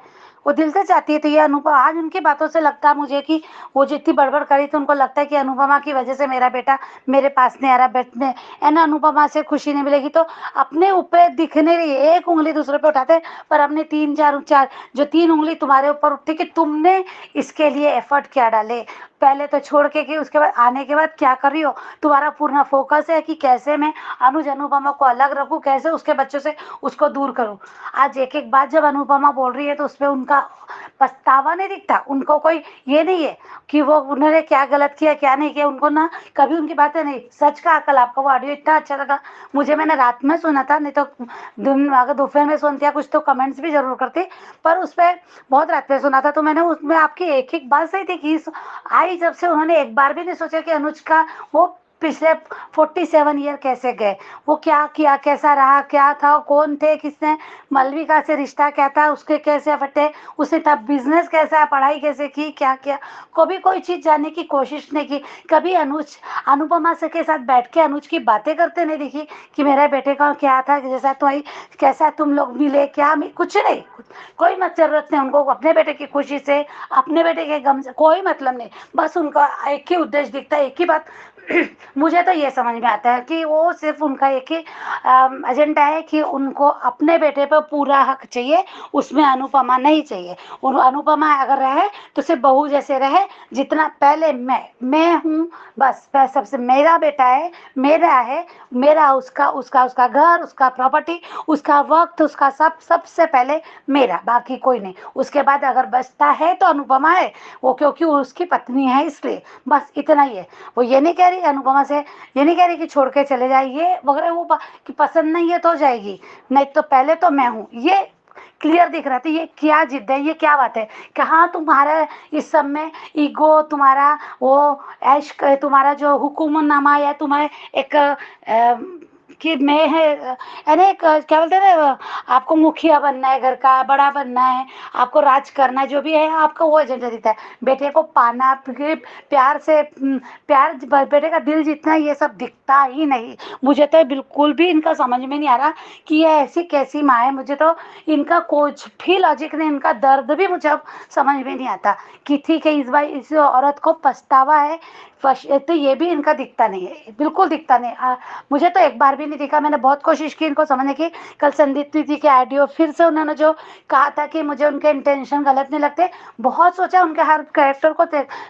वो दिल से चाहती है। तो ये अनुपमा, आज उनकी बातों से लगता है मुझे कि वो जितनी बड़बड़ करी तो उनको लगता है कि अनुपमा की वजह से मेरा बेटा मेरे पास नहीं आ रहा, बैठने है ना, अनुपमा से खुशी नहीं मिलेगी। तो अपने ऊपर दिखने रही, एक उंगली दूसरे पे उठाते, पर अपने तीन चार जो तीन उंगली तुम्हारे ऊपर उठती कि तुमने इसके लिए एफर्ट क्या डाले, पहले तो छोड़ के कि उसके बाद आने के बाद क्या कर रही हो। तुम्हारा पूर्ण फोकस है कि कैसे मैं अनुज अनुपमा को अलग रखूं, कैसे उसके बच्चों से उसको दूर करूं। आज एक एक बात जब अनुपमा बोल रही है तो उसमें उनका पछतावा नहीं दिखता, उनको कोई ये नहीं है कि वो उन्होंने क्या गलत किया क्या नहीं किया, उनको ना कभी उनकी बातें नहीं। सच का अकल, आपका वो ऑडियो इतना अच्छा लगा मुझे, मैंने रात में सुना था, नहीं तो अगर दोपहर में सुनती या कुछ तो कमेंट्स भी जरूर करती, पर उस पर बहुत रात में सुना था। तो मैंने उसमें आपकी एक एक बात सही थी कि आई जब से उन्होंने एक बार भी नहीं सोचा कि अनुज का वो पिछले 47 ईयर कैसे गए, वो क्या किया, कैसा रहा, क्या था, कौन थे, किसने मलविका से रिश्ता क्या था, उसके कैसे फटे, उसने तब बिजनेस कैसा, पढ़ाई कैसे की, क्या किया, कभी कोई चीज़ जानने की कोशिश नहीं की। कभी अनुज अनुपमा से के साथ बैठ के अनुज की बातें करते नहीं दिखी कि मेरे बेटे का क्या था, जैसा तो कैसा तुम लोग मिले, क्या कुछ नहीं, कोई मत जरूरत नहीं उनको अपने बेटे की खुशी से, अपने बेटे के गम से कोई मतलब नहीं। बस उनका एक ही उद्देश्य दिखता है, एक ही बात मुझे तो ये समझ में आता है कि वो सिर्फ उनका एक ही एजेंडा है कि उनको अपने बेटे पर पूरा हक चाहिए, उसमें अनुपमा नहीं चाहिए। अनुपमा अगर रहे तो सिर्फ बहू जैसे रहे, जितना पहले मैं हूँ, बस सबसे मेरा बेटा है, मेरा है, मेरा उसका उसका उसका घर, उसका प्रॉपर्टी, उसका वक्त, उसका सबसे पहले मेरा, बाकी कोई नहीं। उसके बाद अगर बचता है तो अनुपमा है, वो क्योंकि वो उसकी पत्नी है इसलिए, बस इतना ही है। वो ये नहीं कह रही अनुपमा से, ये नहीं कह रही कि छोड़ के चले जाए, ये वगैरह वो कि पसंद नहीं है तो जाएगी, नहीं तो पहले तो मैं हूँ, ये क्लियर दिख रहा था। ये क्या जिद है, ये क्या बात है, कहाँ तुम्हारा इस सब में ईगो, तुम्हारा वो ऐश, तुम्हारा जो हुकूमतनामा या तुम्हारे एक कि मैं है यानी एक क्या बोलते हैं ना, आपको मुखिया बनना है, घर का बड़ा बनना है, आपको राज करना है, जो भी है आपका वो एजेंडा दिखता है। बेटे को पाना, प्यार से प्यार, बेटे का दिल जीतना, ये सब दिखता ही नहीं। मुझे तो बिल्कुल भी इनका समझ में नहीं आ रहा कि ये ऐसी कैसी माँ है। मुझे तो इनका कुछ भी लॉजिक नहीं, इनका दर्द भी मुझे अब समझ में नहीं आता कि ठीक है इस बार इस औरत को पछतावा है, तो ये भी इनका दिखता नहीं है, बिल्कुल दिखता नहीं। मुझे तो एक बार भी नहीं दिखा। मैंने बहुत कोशिश की इनको समझने की। कल संदीप दीदी के ऑडियो फिर से उन्होंने जो कहा था कि मुझे उनके इंटेंशन गलत नहीं लगते, बहुत सोचा, उनके हर कैरेक्टर को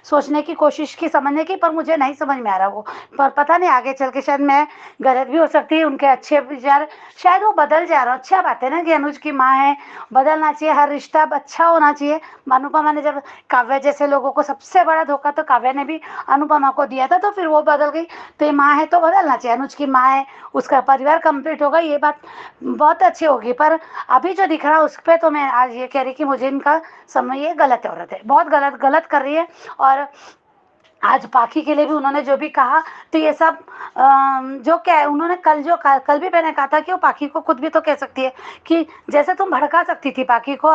सोचने की कोशिश की, समझने की, पर मुझे नहीं समझ में आ रहा वो। पर पता नहीं आगे चल के शायद मैं गलत भी हो सकती है, उनके अच्छे विचार शायद वो बदल जा रहा। अच्छा बात है ना कि अनुज की माँ है, बदलना चाहिए, हर रिश्ता अच्छा होना चाहिए। अनुपमा ने जब काव्या जैसे लोगों को, सबसे बड़ा धोखा तो काव्या ने भी अनुपमा को दिया था, तो फिर वो बदल गई। तो ये माँ है तो बदलना चाहिए, अनुज की माँ है, उसका परिवार कंप्लीट होगा, ये बात बहुत अच्छी होगी। पर अभी जो दिख रहा है उस पर तो मैं आज ये कह रही कि मुझे इनका समय, ये गलत औरत है, बहुत गलत कर रही है। और आज पाखी के लिए भी उन्होंने जो भी कहा, तो ये सब जो क्या है, उन्होंने कल भी मैंने कहा था कि वो पाखी को खुद भी तो कह सकती है कि जैसे तुम भड़का सकती थी पाखी को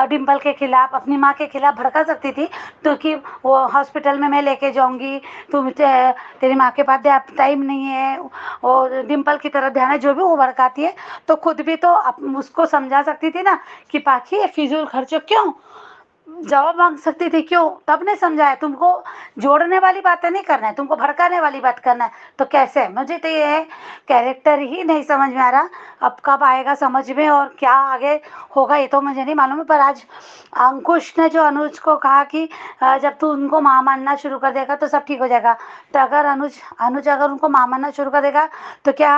डिम्पल के खिलाफ, अपनी माँ के खिलाफ भड़का सकती थी, तो कि वो हॉस्पिटल में मैं लेके जाऊंगी, तुम तेरी माँ के पास टाइम नहीं है, और डिम्पल की तरफ ध्यान है, जो भी वो भड़काती है, तो खुद भी तो उसको समझा सकती थी ना कि पाखी ये फिजूल खर्चो क्यों, जवाब मांग सकती थी, क्यों तब नहीं समझाया? तुमको जोड़ने वाली बातें नहीं करना है, तुमको भड़काने वाली बात करना है, तो कैसे? मुझे तो ये कैरेक्टर ही नहीं समझ में आ रहा। अब कब आएगा समझ में और क्या आगे होगा ये तो मुझे नहीं मालूम है। पर आज अंकुश ने जो अनुज को कहा कि जब तू उनको माँ मानना शुरू कर देगा तो सब ठीक हो जाएगा। तो अगर अनुज अनुज अगर उनको माँ मानना शुरू कर देगा तो क्या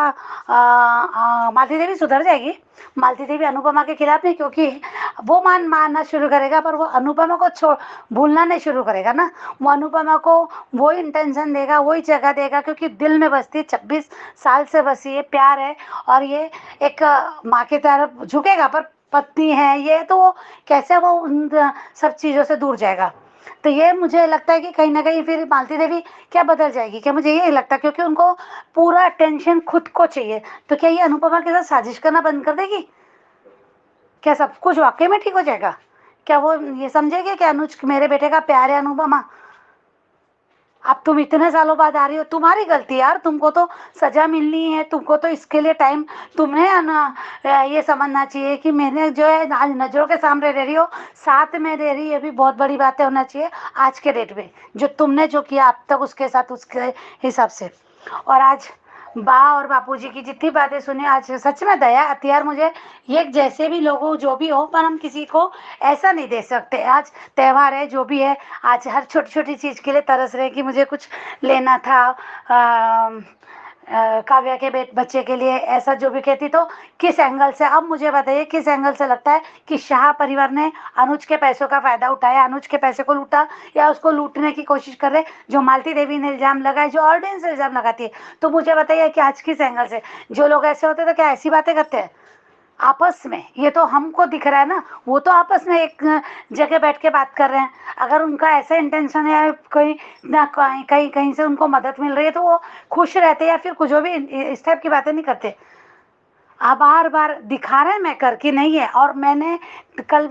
मालती देवी सुधर जाएगी? मालती देवी अनुपमा के खिलाफ नहीं, क्योंकि वो मानना शुरू करेगा, पर वो अनुपमा को छोड़ भूलना नहीं शुरू करेगा ना। वो अनुपमा को वही इंटेंशन देगा, वही जगह देगा, क्योंकि दिल में बसती 26 साल से बसी है, प्यार है, और ये एक माँ की तरफ झुकेगा। पर पत्नी है ये, तो वो कैसे वो उन सब चीज़ों से दूर जाएगा? तो ये मुझे लगता है कि कहीं ना कहीं फिर मालती देवी क्या बदल जाएगी क्या? मुझे ये लगता है, क्योंकि उनको पूरा अटेंशन खुद को चाहिए। तो क्या ये अनुपमा के साथ साजिश करना बंद कर देगी? क्या सब कुछ वाकई में ठीक हो जाएगा? क्या वो ये समझेगी कि अनुज मेरे बेटे का प्यार है? अनुपमा, अब तुम इतने सालों बाद आ रही हो, तुम्हारी गलती यार, तुमको तो सजा मिलनी है, तुमको तो इसके लिए टाइम तुम्हें ये समझना चाहिए कि मैंने जो है आज नज़रों के सामने रह रही हो, साथ में रह रही, ये भी बहुत बड़ी बात होना चाहिए आज के डेट में। जो तुमने जो किया अब तक उसके साथ, उसके हिसाब से। और आज बा और बापूजी की जितनी बातें सुनी, आज सच में दया आती है यार मुझे। ये जैसे भी लोग हो, जो भी हो, पर हम किसी को ऐसा नहीं दे सकते। आज त्यौहार है, जो भी है, आज हर छोटी छोटी चीज़ के लिए तरस रहे कि मुझे कुछ लेना था। काव्या के बच्चे के लिए ऐसा जो भी कहती, तो किस एंगल से, अब मुझे बताइए किस एंगल से लगता है कि शाह परिवार ने अनुज के पैसों का फायदा उठाया, अनुज के पैसे को लूटा, या उसको लूटने की कोशिश कर रहे, जो मालती देवी ने इल्जाम लगाए, जो ऑडियंस इल्जाम लगाती है? तो मुझे बताइए कि आज किस एंगल से? जो लोग ऐसे होते तो क्या ऐसी बातें करते हैं आपस में? ये तो हमको दिख रहा है ना, वो तो आपस में एक जगह बैठ के बात कर रहे हैं। अगर उनका ऐसा इंटेंशन है, कोई ना कहीं कहीं कहीं से उनको मदद मिल रही है, तो वो खुश रहते, या फिर कुछ जो भी इस टाइप की बातें नहीं करते। आप बार बार दिखा रहे हैं मैं कर की नहीं है। और मैंने कल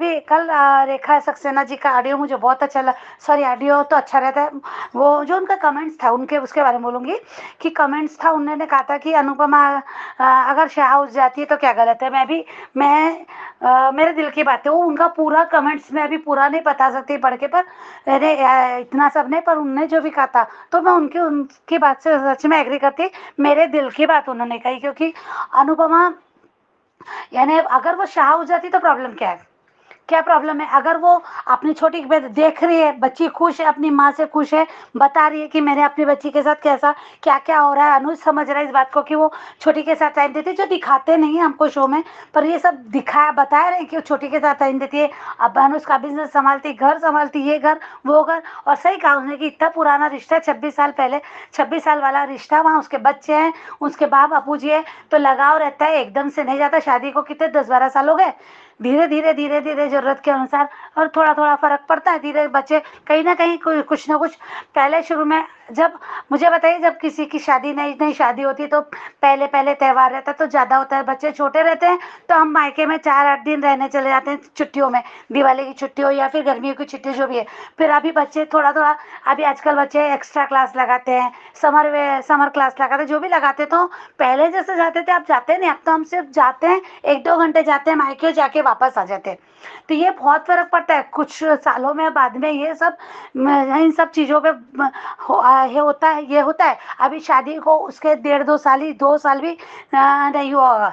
रेखा सक्सेना जी का ऑडियो मुझे बहुत अच्छा लगा। सॉरी, ऑडियो तो अच्छा रहता है, वो जो उनका कमेंट्स था उनके, उसके बारे में बोलूँगी कि कमेंट्स था, उन्होंने कहा था कि अनुपमा अगर शाह हाउस जाती है तो क्या गलत है? मेरे दिल की बात है, वो उनका पूरा कमेंट्स में अभी पूरा नहीं बता सकती पढ़ के, पर अरे इतना सब नहीं, पर उनने जो भी कहा था तो मैं उनकी बात से सच में एग्री करती। मेरे दिल की बात उन्होंने कही, क्योंकि अनुपमा यानी अगर वो शाह हो जाती तो प्रॉब्लम क्या है? क्या प्रॉब्लम है? अगर वो अपनी छोटी देख रही है, बच्ची खुश है, अपनी माँ से खुश है, बता रही है कि मैंने अपनी बच्ची के साथ कैसा क्या क्या हो रहा है। अनुज समझ रहा है इस बात को कि वो छोटी के साथ टाइम देती है, जो दिखाते नहीं है हमको शो में, पर ये सब बता रहे हैं कि वो छोटी के साथ टाइम देती है। अब अनुज का बिजनेस संभालती, घर संभालती, ये घर वो घर। और सही कहा उसने कि इतना पुराना रिश्ता, 26 साल पहले, 26 साल वाला रिश्ता, वहाँ उसके बच्चे हैं, उसके बाप बापू जी है, तो लगाव रहता है, एकदम से नहीं जाता। शादी को कितने 10-12 साल हो गए, धीरे धीरे जरूरत के अनुसार और थोड़ा थोड़ा फर्क पड़ता है। धीरे बच्चे कहीं ना कहीं कुछ ना कुछ, पहले शुरू में जब मुझे बताइए, जब किसी की शादी नई शादी होती है तो पहले त्यौहार रहता है तो ज़्यादा होता है, बच्चे छोटे रहते हैं तो हम मायके में 4-8 दिन रहने चले जाते हैं छुट्टियों में, दिवाली की छुट्टी हो या फिर गर्मियों की छुट्टी जो भी है। फिर अभी बच्चे थोड़ा अभी आजकल बच्चे एक्स्ट्रा क्लास लगाते हैं, समर क्लास लगाते हैं, जो भी लगाते, तो पहले जैसे जाते थे अब जाते नहीं। अब तो हम सिर्फ जाते हैं 1-2 घंटे जाते हैं, मायके जाके वापस आ जाते हैं। तो ये बहुत फर्क पड़ता है कुछ सालों में, बाद में ये सब इन सब चीज़ों पे ये होता है। अभी शादी को उसके 1.5-2 साल ही, 2 साल भी नहीं हुआ होगा,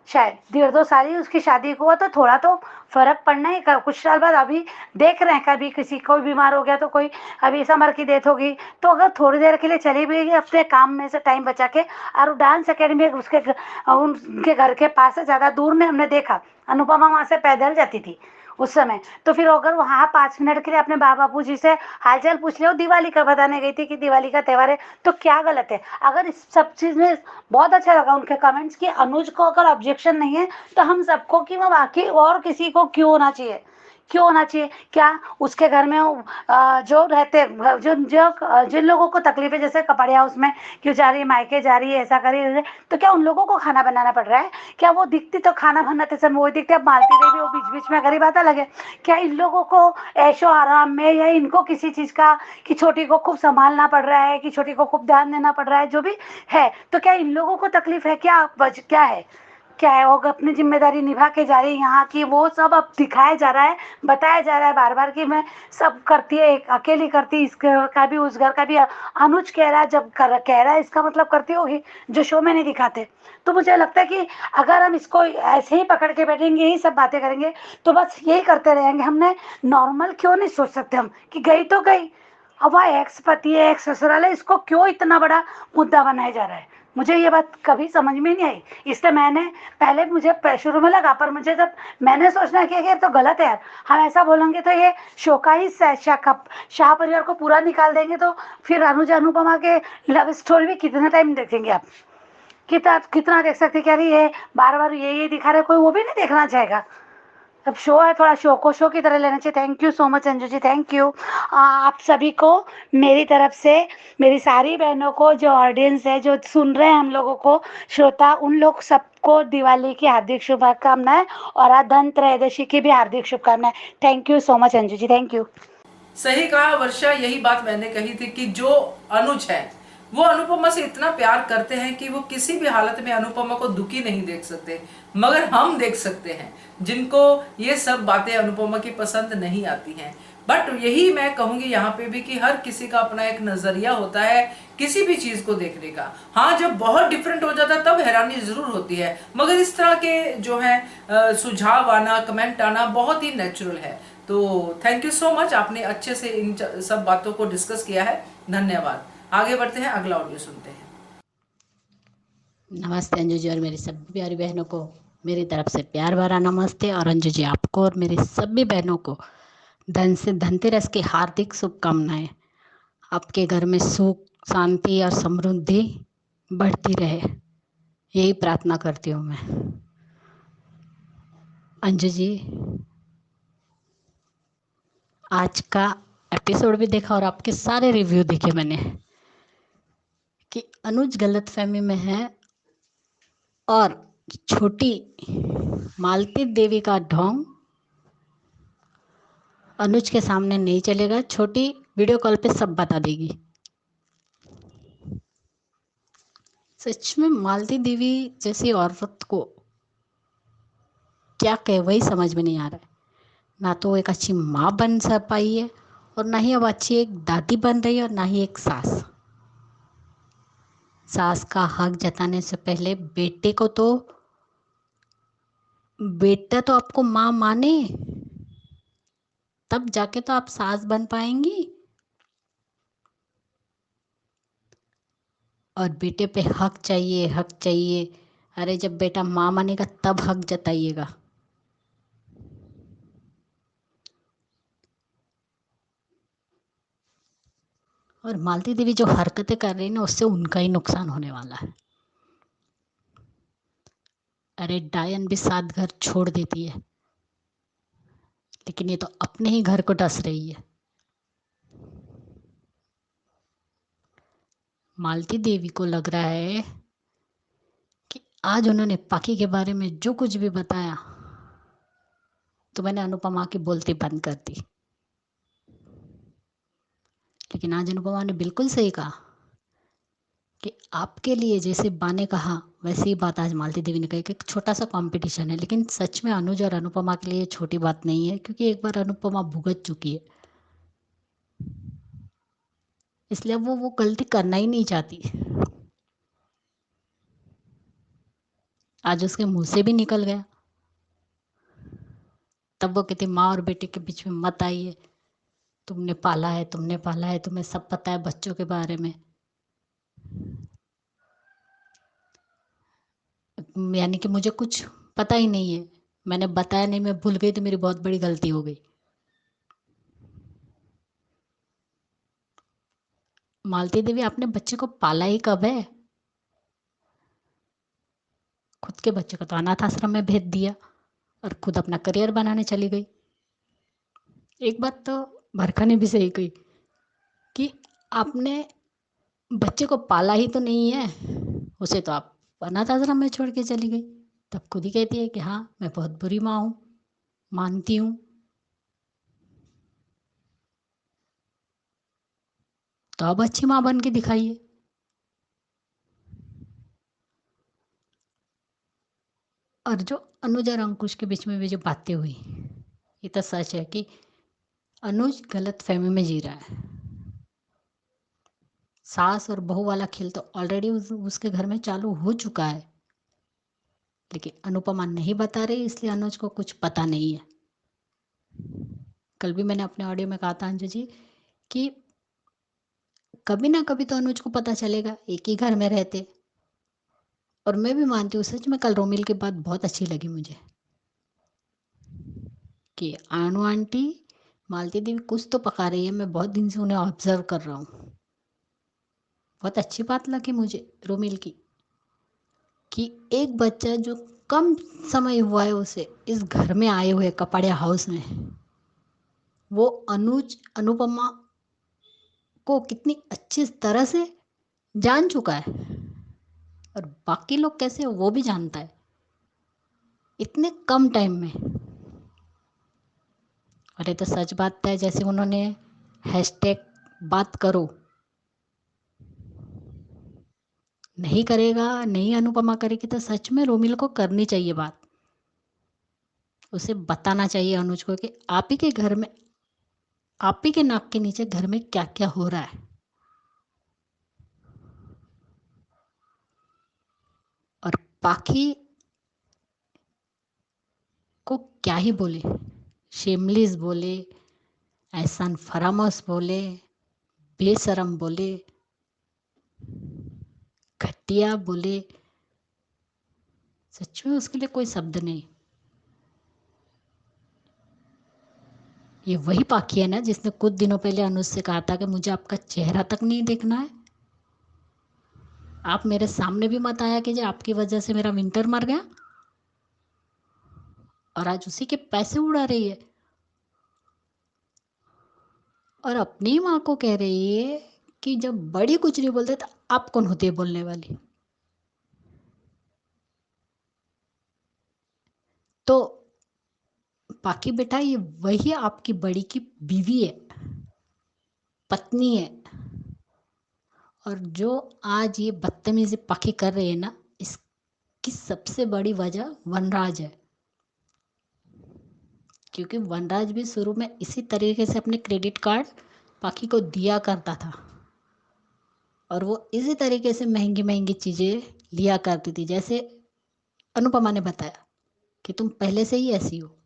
शायद 1.5-2 साल ही उसकी शादी को हुआ, तो थोड़ा तो फर्क पड़ना ही। कुछ साल बाद अभी देख रहे हैं, कभी किसी कोई बीमार हो गया तो कोई, अभी समर की डेथ होगी, तो अगर थोड़ी देर के लिए चली भी गई अपने काम में से टाइम बचा के, और डांस अकेडमी उनके घर के पास है, ज़्यादा दूर में हमने देखा, अनुपमा वहाँ से पैदल जाती थी उस समय। तो फिर अगर वहाँ 5 मिनट के लिए अपने बाप बापू जी से हालचाल पूछ लिया, दिवाली का बताने गई थी कि दिवाली का त्यौहार है, तो क्या गलत है? अगर इस सब चीज़ में बहुत अच्छा लगा उनके कमेंट्स कि अनुज को अगर ऑब्जेक्शन नहीं है तो हम सबको, कि वो बाकी और किसी को क्यों होना चाहिए? क्या उसके घर में जो रहते, जिन लोगों को तकलीफ है, जैसे कपड़े हाउस में क्यों जा रही है, मायके जा रही है, ऐसा कर रही है, तो क्या उन लोगों को खाना बनाना पड़ रहा है? क्या वो दिखती तो खाना बनाते समय वही दिखते, अब मालती देवी वो बीच बीच में गरीब आता लगे। क्या इन लोगों को ऐशो आराम में, या इनको किसी चीज़ का, कि छोटी को खूब संभालना पड़ रहा है, कि छोटी को खूब ध्यान देना पड़ रहा है, जो भी है, तो क्या इन लोगों को तकलीफ है? क्या है? क्या है, वो अपनी जिम्मेदारी निभा के जा रही है यहाँ की, वो सब अब दिखाया जा रहा है, बताया जा रहा है बार बार कि मैं सब करती है, एक अकेली करती, इस घर का भी उस घर का भी। अनुज कह रहा है, जब कह रहा है इसका मतलब करती होगी, जो शो में नहीं दिखाते। तो मुझे लगता है कि अगर हम इसको ऐसे ही पकड़ के बैठेंगे, यही सब बातें करेंगे, तो बस यही करते रहेंगे। हमने नॉर्मल क्यों नहीं सोच सकते हम कि गई तो गई, अब वह एक्स पति है, एक्स ससुराल है, इसको क्यों इतना बड़ा मुद्दा बनाया जा रहा है? मुझे ये बात कभी समझ में नहीं आई। इसलिए मैंने पहले, मुझे शुरू में लगा, पर मुझे जब मैंने सोचना कि ये तो गलत है यार, हम ऐसा बोलेंगे तो ये शो का ही शाह परिवार को पूरा निकाल देंगे, तो फिर अनुज अनुपमा के लव स्टोरी भी कितना टाइम देखेंगे आप? कितना कितना देख सकते हैं? क्या ये बार बार ये दिखा रहे, कोई वो भी नहीं देखना चाहेगा। अब शो है, थोड़ा शो को शो की तरह लेना चाहिए। Thank you so much Anju ji, thank you. आप सभी को मेरी तरफ से, मेरी सारी बहनों को, जो ऑडियंस है, जो सुन रहे हैं हम लोगों को, श्रोता, उन लोग सबको दिवाली की हार्दिक शुभकामनाएं और आज धनत्रयोदशी की भी हार्दिक शुभकामनाएं। Thank you so much Anju ji, thank you. सही कहा वर्षा, यही बात मैंने कही थी कि जो अनुज है वो अनुपमा से इतना प्यार करते हैं कि वो किसी भी हालत में अनुपमा को दुखी नहीं देख सकते, मगर हम देख सकते हैं जिनको ये सब बातें अनुपमा की पसंद नहीं आती हैं। बट यही मैं कहूंगी यहाँ पे भी कि हर किसी का अपना एक नजरिया होता है किसी भी चीज को देखने का। हाँ, जब बहुत डिफरेंट हो जाता है तब हैरानी जरूर होती है, मगर इस तरह के जो है सुझाव आना, कमेंट आना बहुत ही नेचुरल है। तो थैंक यू सो मच, आपने अच्छे से इन सब बातों को डिस्कस किया है, धन्यवाद। आगे बढ़ते हैं, अगला ऑडियो सुनते हैं। नमस्ते अंजू जी और मेरी सभी प्यारी बहनों को मेरी तरफ से प्यार भरा नमस्ते। और अंजू जी, आपको और मेरी सभी बहनों को धनतेरस की हार्दिक शुभकामनाएं। आपके घर में सुख, शांति और समृद्धि बढ़ती रहे, यही प्रार्थना करती हूँ मैं। अंजू जी, आज का एपिसोड भी देखा और आपके सारे रिव्यू देखे मैंने कि अनुज गलतफहमी में है और छोटी मालती देवी का ढोंग अनुज के सामने नहीं चलेगा। छोटी वीडियो कॉल पे सब बता देगी। सच में मालती देवी जैसी औरत को क्या कहे, वही समझ में नहीं आ रहा है। ना तो वो एक अच्छी माँ बन पाई है और ना ही अब अच्छी एक दादी बन रही है और ना ही एक सास। सास का हक जताने से पहले बेटा तो आपको माँ माने, तब जाके तो आप सास बन पाएंगी। और बेटे पे हक चाहिए, हक चाहिए। अरे जब बेटा माँ मानेगा तब हक जताइएगा। और मालती देवी जो हरकतें कर रही है ना, उससे उनका ही नुकसान होने वाला है। अरे डायन भी 7 घर छोड़ देती है, लेकिन ये तो अपने ही घर को डस रही है। मालती देवी को लग रहा है कि आज उन्होंने पाकी के बारे में जो कुछ भी बताया तो मैंने अनुपमा की बोलती बंद कर दी। लेकिन आज अनुपमा ने बिल्कुल सही कहा कि आपके लिए जैसे बा ने कहा वैसे ही बात आज मालती देवी ने कही कि एक छोटा सा कंपटीशन है। लेकिन सच में अनुज और अनुपमा के लिए ये छोटी बात नहीं है, क्योंकि एक बार अनुपमा भुगत चुकी है, इसलिए वो गलती करना ही नहीं चाहती। आज उसके मुंह से भी निकल गया। तब वो कहती माँ और बेटे के बीच में मत आइए, तुमने पाला है, तुमने पाला है, तुम्हें सब पता है बच्चों के बारे में। यानी कि मुझे कुछ पता ही नहीं है, मैंने बताया नहीं, मैं भूल गई तो मेरी बहुत बड़ी गलती हो गई। मालती देवी, आपने बच्चे को पाला ही कब है? खुद के बच्चे को तो अनाथ आश्रम में भेज दिया और खुद अपना करियर बनाने चली गई। एक बात तो बरखा ने भी सही कही कि आपने बच्चे को पाला ही तो नहीं है, उसे तो आप अनाथ आश्रम में छोड़ के चली गई। तब खुद ही कहती है कि हाँ मैं बहुत बुरी माँ हूँ, मानती हूँ। तो अब अच्छी माँ बन के दिखाइए। और जो अनुज और अंकुश के बीच में भी जो बातें हुई, ये तो सच है कि अनुज गलत फहमी में जी रहा है। सास और बहू वाला खेल तो ऑलरेडी उसके घर में चालू हो चुका है, लेकिन अनुपमा नहीं बता रही, इसलिए अनुज को कुछ पता नहीं है। कल भी मैंने अपने ऑडियो में कहा था अंजू जी कि कभी ना कभी तो अनुज को पता चलेगा, एक ही घर में रहते। और मैं भी मानती हूँ, सच में कल रोमिल की बात बहुत अच्छी लगी मुझे कि आनू आंटी मालती देवी कुछ तो पका रही है, मैं बहुत दिन से उन्हें ऑब्जर्व कर रहा हूँ। बहुत अच्छी बात लगी मुझे रोमिल की कि एक बच्चा जो कम समय हुआ है उसे इस घर में आए हुए कपाड़िया हाउस में, वो अनुज अनुपमा को कितनी अच्छी तरह से जान चुका है, और बाकी लोग कैसे वो भी जानता है इतने कम टाइम में। और ये तो सच बात है, जैसे उन्होंने हैशटैग बात करो नहीं करेगा, नहीं अनुपमा करेगी, तो सच में रोमिल को करनी चाहिए बात। उसे बताना चाहिए अनुज को कि आप ही के घर में, आप ही के नाक के नीचे घर में क्या क्या हो रहा है। और पाखी को क्या ही बोले, शेमलिस बोले, एहसान फरामोश बोले, बेशरम बोले, घटिया बोले, सच में उसके लिए कोई शब्द नहीं। ये वही पाखी है ना जिसने कुछ दिनों पहले अनुज से कहा था कि मुझे आपका चेहरा तक नहीं देखना है, आप मेरे सामने भी मत आया कि आपकी वजह से मेरा विंटर मर गया। और आज उसी के पैसे उड़ा रही है और अपनी माँ को कह रही है कि जब बड़ी कुछ नहीं बोलते तो आप कौन होती है बोलने वाली। तो पाकी बेटा, ये वही आपकी बड़ी की बीवी है, पत्नी है, और जो आज ये बदतमीजी पाकी कर रही है ना, इसकी सबसे बड़ी वजह वनराज है। क्योंकि वनराज भी शुरू में इसी तरीके से अपने क्रेडिट कार्ड पाकी को दिया करता था, और वो इसी तरीके से महंगी महंगी चीज़ें लिया करती थी। जैसे अनुपमा ने बताया कि तुम पहले से ही ऐसी हो।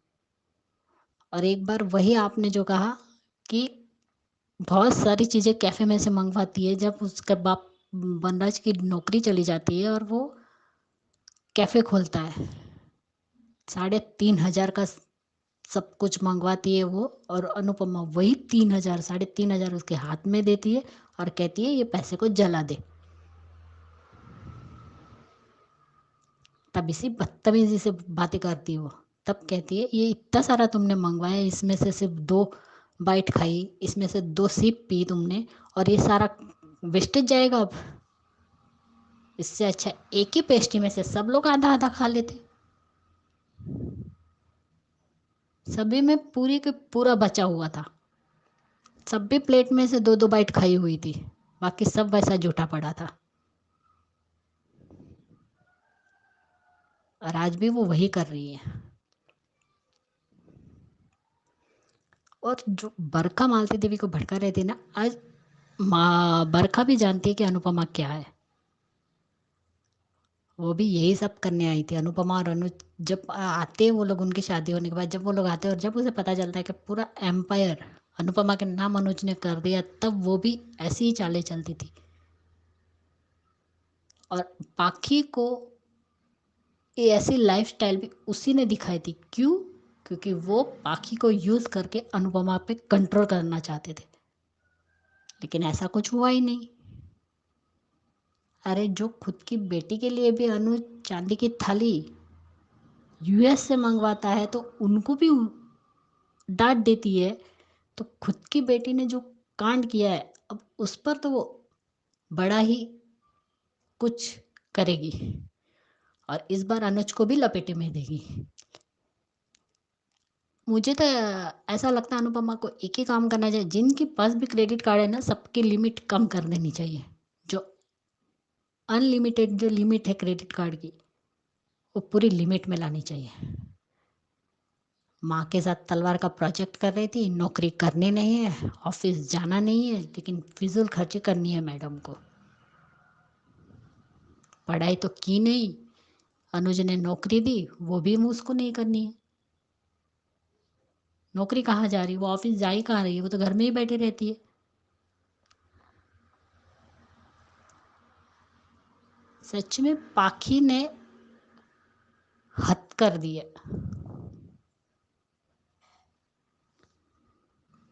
और एक बार वही आपने जो कहा कि बहुत सारी चीज़ें कैफ़े में से मंगवाती है, जब उसका बाप वनराज की नौकरी चली जाती है और वो कैफ़े खोलता है, 3,500 का सब कुछ मंगवाती है वो, और अनुपमा वही 3,000 3,500 उसके हाथ में देती है और कहती है ये पैसे को जला दे। तब इसी बदतमीजी से बातें करती है वो। तब कहती है ये इतना सारा तुमने मंगवाया, इसमें से सिर्फ 2 बाइट खाई, इसमें से 2 सिप पी तुमने, और ये सारा वेस्टेज जाएगा। अब इससे अच्छा एक ही पेस्ट्री में से सब लोग आधा आधा खा लेते। सभी में पूरी के पूरा बचा हुआ था, सब भी प्लेट में से 2-2 बाइट खाई हुई थी, बाकी सब वैसा जूठा पड़ा था। और आज भी वो वही कर रही है। और जो बरखा मालती देवी को भड़का रही थी ना, आज बरखा भी जानती है कि अनुपमा क्या है। वो भी यही सब करने आई थी। अनुपमा और अनुज जब आते हैं वो लोग, उनकी शादी होने के बाद जब वो लोग आते हैं और जब उसे पता चलता है कि पूरा एम्पायर अनुपमा के नाम अनुज ने कर दिया, तब वो भी ऐसी ही चालें चलती थी। और पाखी को ये ऐसी लाइफस्टाइल भी उसी ने दिखाई थी। क्यों? क्योंकि वो पाखी को यूज़ करके अनुपमा पे कंट्रोल करना चाहते थे, लेकिन ऐसा कुछ हुआ ही नहीं। अरे जो खुद की बेटी के लिए भी अनुज चांदी की थाली यूएस से मंगवाता है तो उनको भी डांट देती है, तो खुद की बेटी ने जो कांड किया है अब उस पर तो वो बड़ा ही कुछ करेगी, और इस बार अनुज को भी लपेटे में देगी। मुझे तो ऐसा लगता है अनुपमा को एक ही काम करना चाहिए, जिनके पास भी क्रेडिट कार्ड है ना, सबकी लिमिट कम कर देनी चाहिए। जो अनलिमिटेड जो लिमिट है क्रेडिट कार्ड की, वो पूरी लिमिट में लानी चाहिए। माँ के साथ तलवार का प्रोजेक्ट कर रही थी, नौकरी करनी नहीं है, ऑफिस जाना नहीं है, लेकिन फिजूल खर्ची करनी है मैडम को। पढ़ाई तो की नहीं, अनुज ने नौकरी दी, वो भी उसको नहीं करनी है। नौकरी कहाँ जा रही है, वो ऑफिस जा ही कहाँ रही है, वो तो घर में ही बैठी रहती है। सच में पाखी ने हद कर दी है,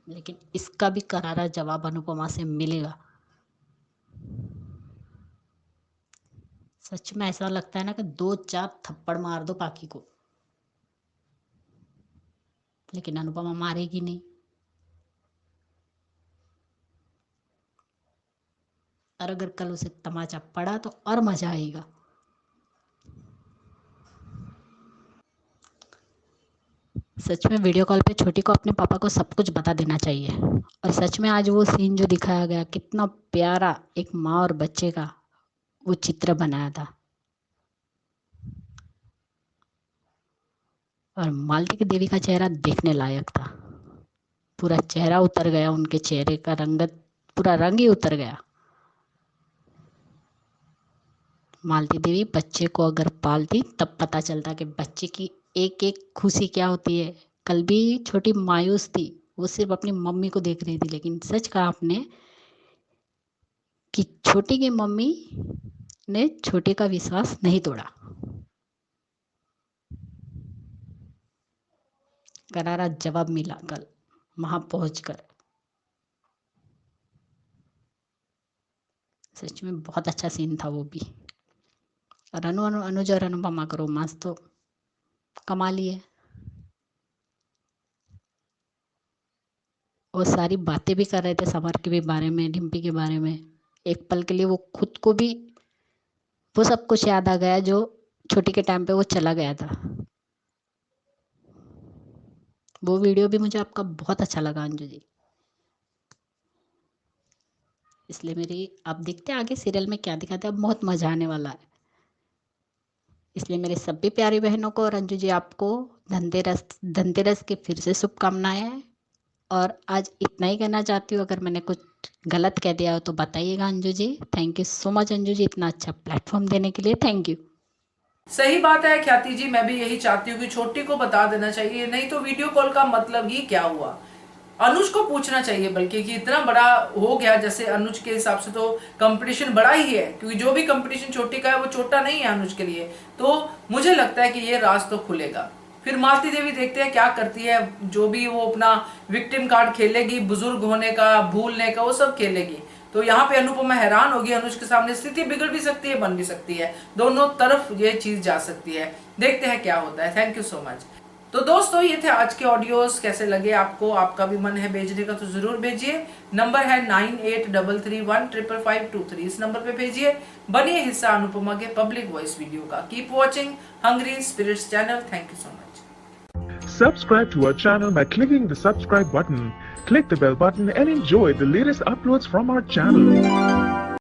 लेकिन इसका भी करारा जवाब अनुपमा से मिलेगा। सच में ऐसा लगता है ना कि 2-4 थप्पड़ मार दो पाखी को, लेकिन अनुपमा मारेगी नहीं। और अगर कल उसे तमाचा पड़ा तो और मजा आएगा। सच में वीडियो कॉल पे छोटी को अपने पापा को सब कुछ बता देना चाहिए। और सच में आज वो सीन जो दिखाया गया, कितना प्यारा एक माँ और बच्चे का वो चित्र बनाया था। और मालती देवी का चेहरा देखने लायक था। पूरा चेहरा उतर गया, उनके चेहरे का रंगत, पूरा रंग ही उतर गया। मालती देवी बच्चे को अगर पालती तब पता चलता कि बच्चे की एक एक खुशी क्या होती है। कल भी छोटी मायूस थी, वो सिर्फ अपनी मम्मी को देख रही थी, लेकिन सच कहा आपने कि छोटी की मम्मी ने छोटे का विश्वास नहीं तोड़ा। करारा जवाब मिला कल वहां पहुंचकर। सच में बहुत अच्छा सीन था वो भी। और अनुज और अनुपमा का रोमांस तो कमाल ही है। वो सारी बातें भी कर रहे थे समर के भी बारे में, डिम्पी के बारे में। एक पल के लिए वो खुद को भी वो सब कुछ याद आ गया जो छोटी के टाइम पे वो चला गया था। वो वीडियो भी मुझे आपका बहुत अच्छा लगा अंजू जी। इसलिए मेरी आप देखते हैं आगे सीरियल में क्या दिखाते हैं, अब बहुत मजा आने वाला है। इसलिए मेरे सभी प्यारी बहनों को और अंजू जी आपको धनतेरस की फिर से शुभकामनाएं। और आज इतना ही कहना चाहती हूँ, अगर मैंने कुछ गलत कह दिया हो तो बताइएगा Anju ji. Thank you so much Anju ji, इतना अच्छा प्लेटफॉर्म देने के लिए, थैंक यू। सही बात है ख्याति जी, मैं भी यही चाहती हूँ कि छोटी को बता देना चाहिए, नहीं तो वीडियो कॉल का मतलब ही क्या हुआ। अनुज को पूछना चाहिए बल्कि कि इतना बड़ा हो गया, जैसे अनुज के हिसाब से तो कंपटीशन बड़ा ही है, क्योंकि जो भी कंपटीशन छोटी का है वो छोटा नहीं है अनुज के लिए। तो मुझे लगता है कि ये राज तो खुलेगा। फिर मालती देवी देखते हैं क्या करती है, जो भी वो अपना विक्टिम कार्ड खेलेगी, बुजुर्ग होने का, भूलने का, वो सब खेलेगी। तो यहाँ पे अनुपमा हैरान होगी अनुज के सामने। स्थिति बिगड़ भी सकती है, बन भी सकती है, दोनों तरफ ये चीज जा सकती है। देखते हैं क्या होता है। Thank you so much. तो दोस्तों ये थे आज के ऑडियोज, कैसे लगे आपको? आपका भी मन है भेजने का तो जरूर भेजिए। नंबर है 9833155523, इस नंबर पे भेजिए। बनिए हिस्सा अनुपमा के पब्लिक वॉइस वीडियो का। Keep watching hungry spirits channel. Thank you so much. Subscribe to our channel by clicking the subscribe button. Click the bell button and enjoy the latest uploads from our channel.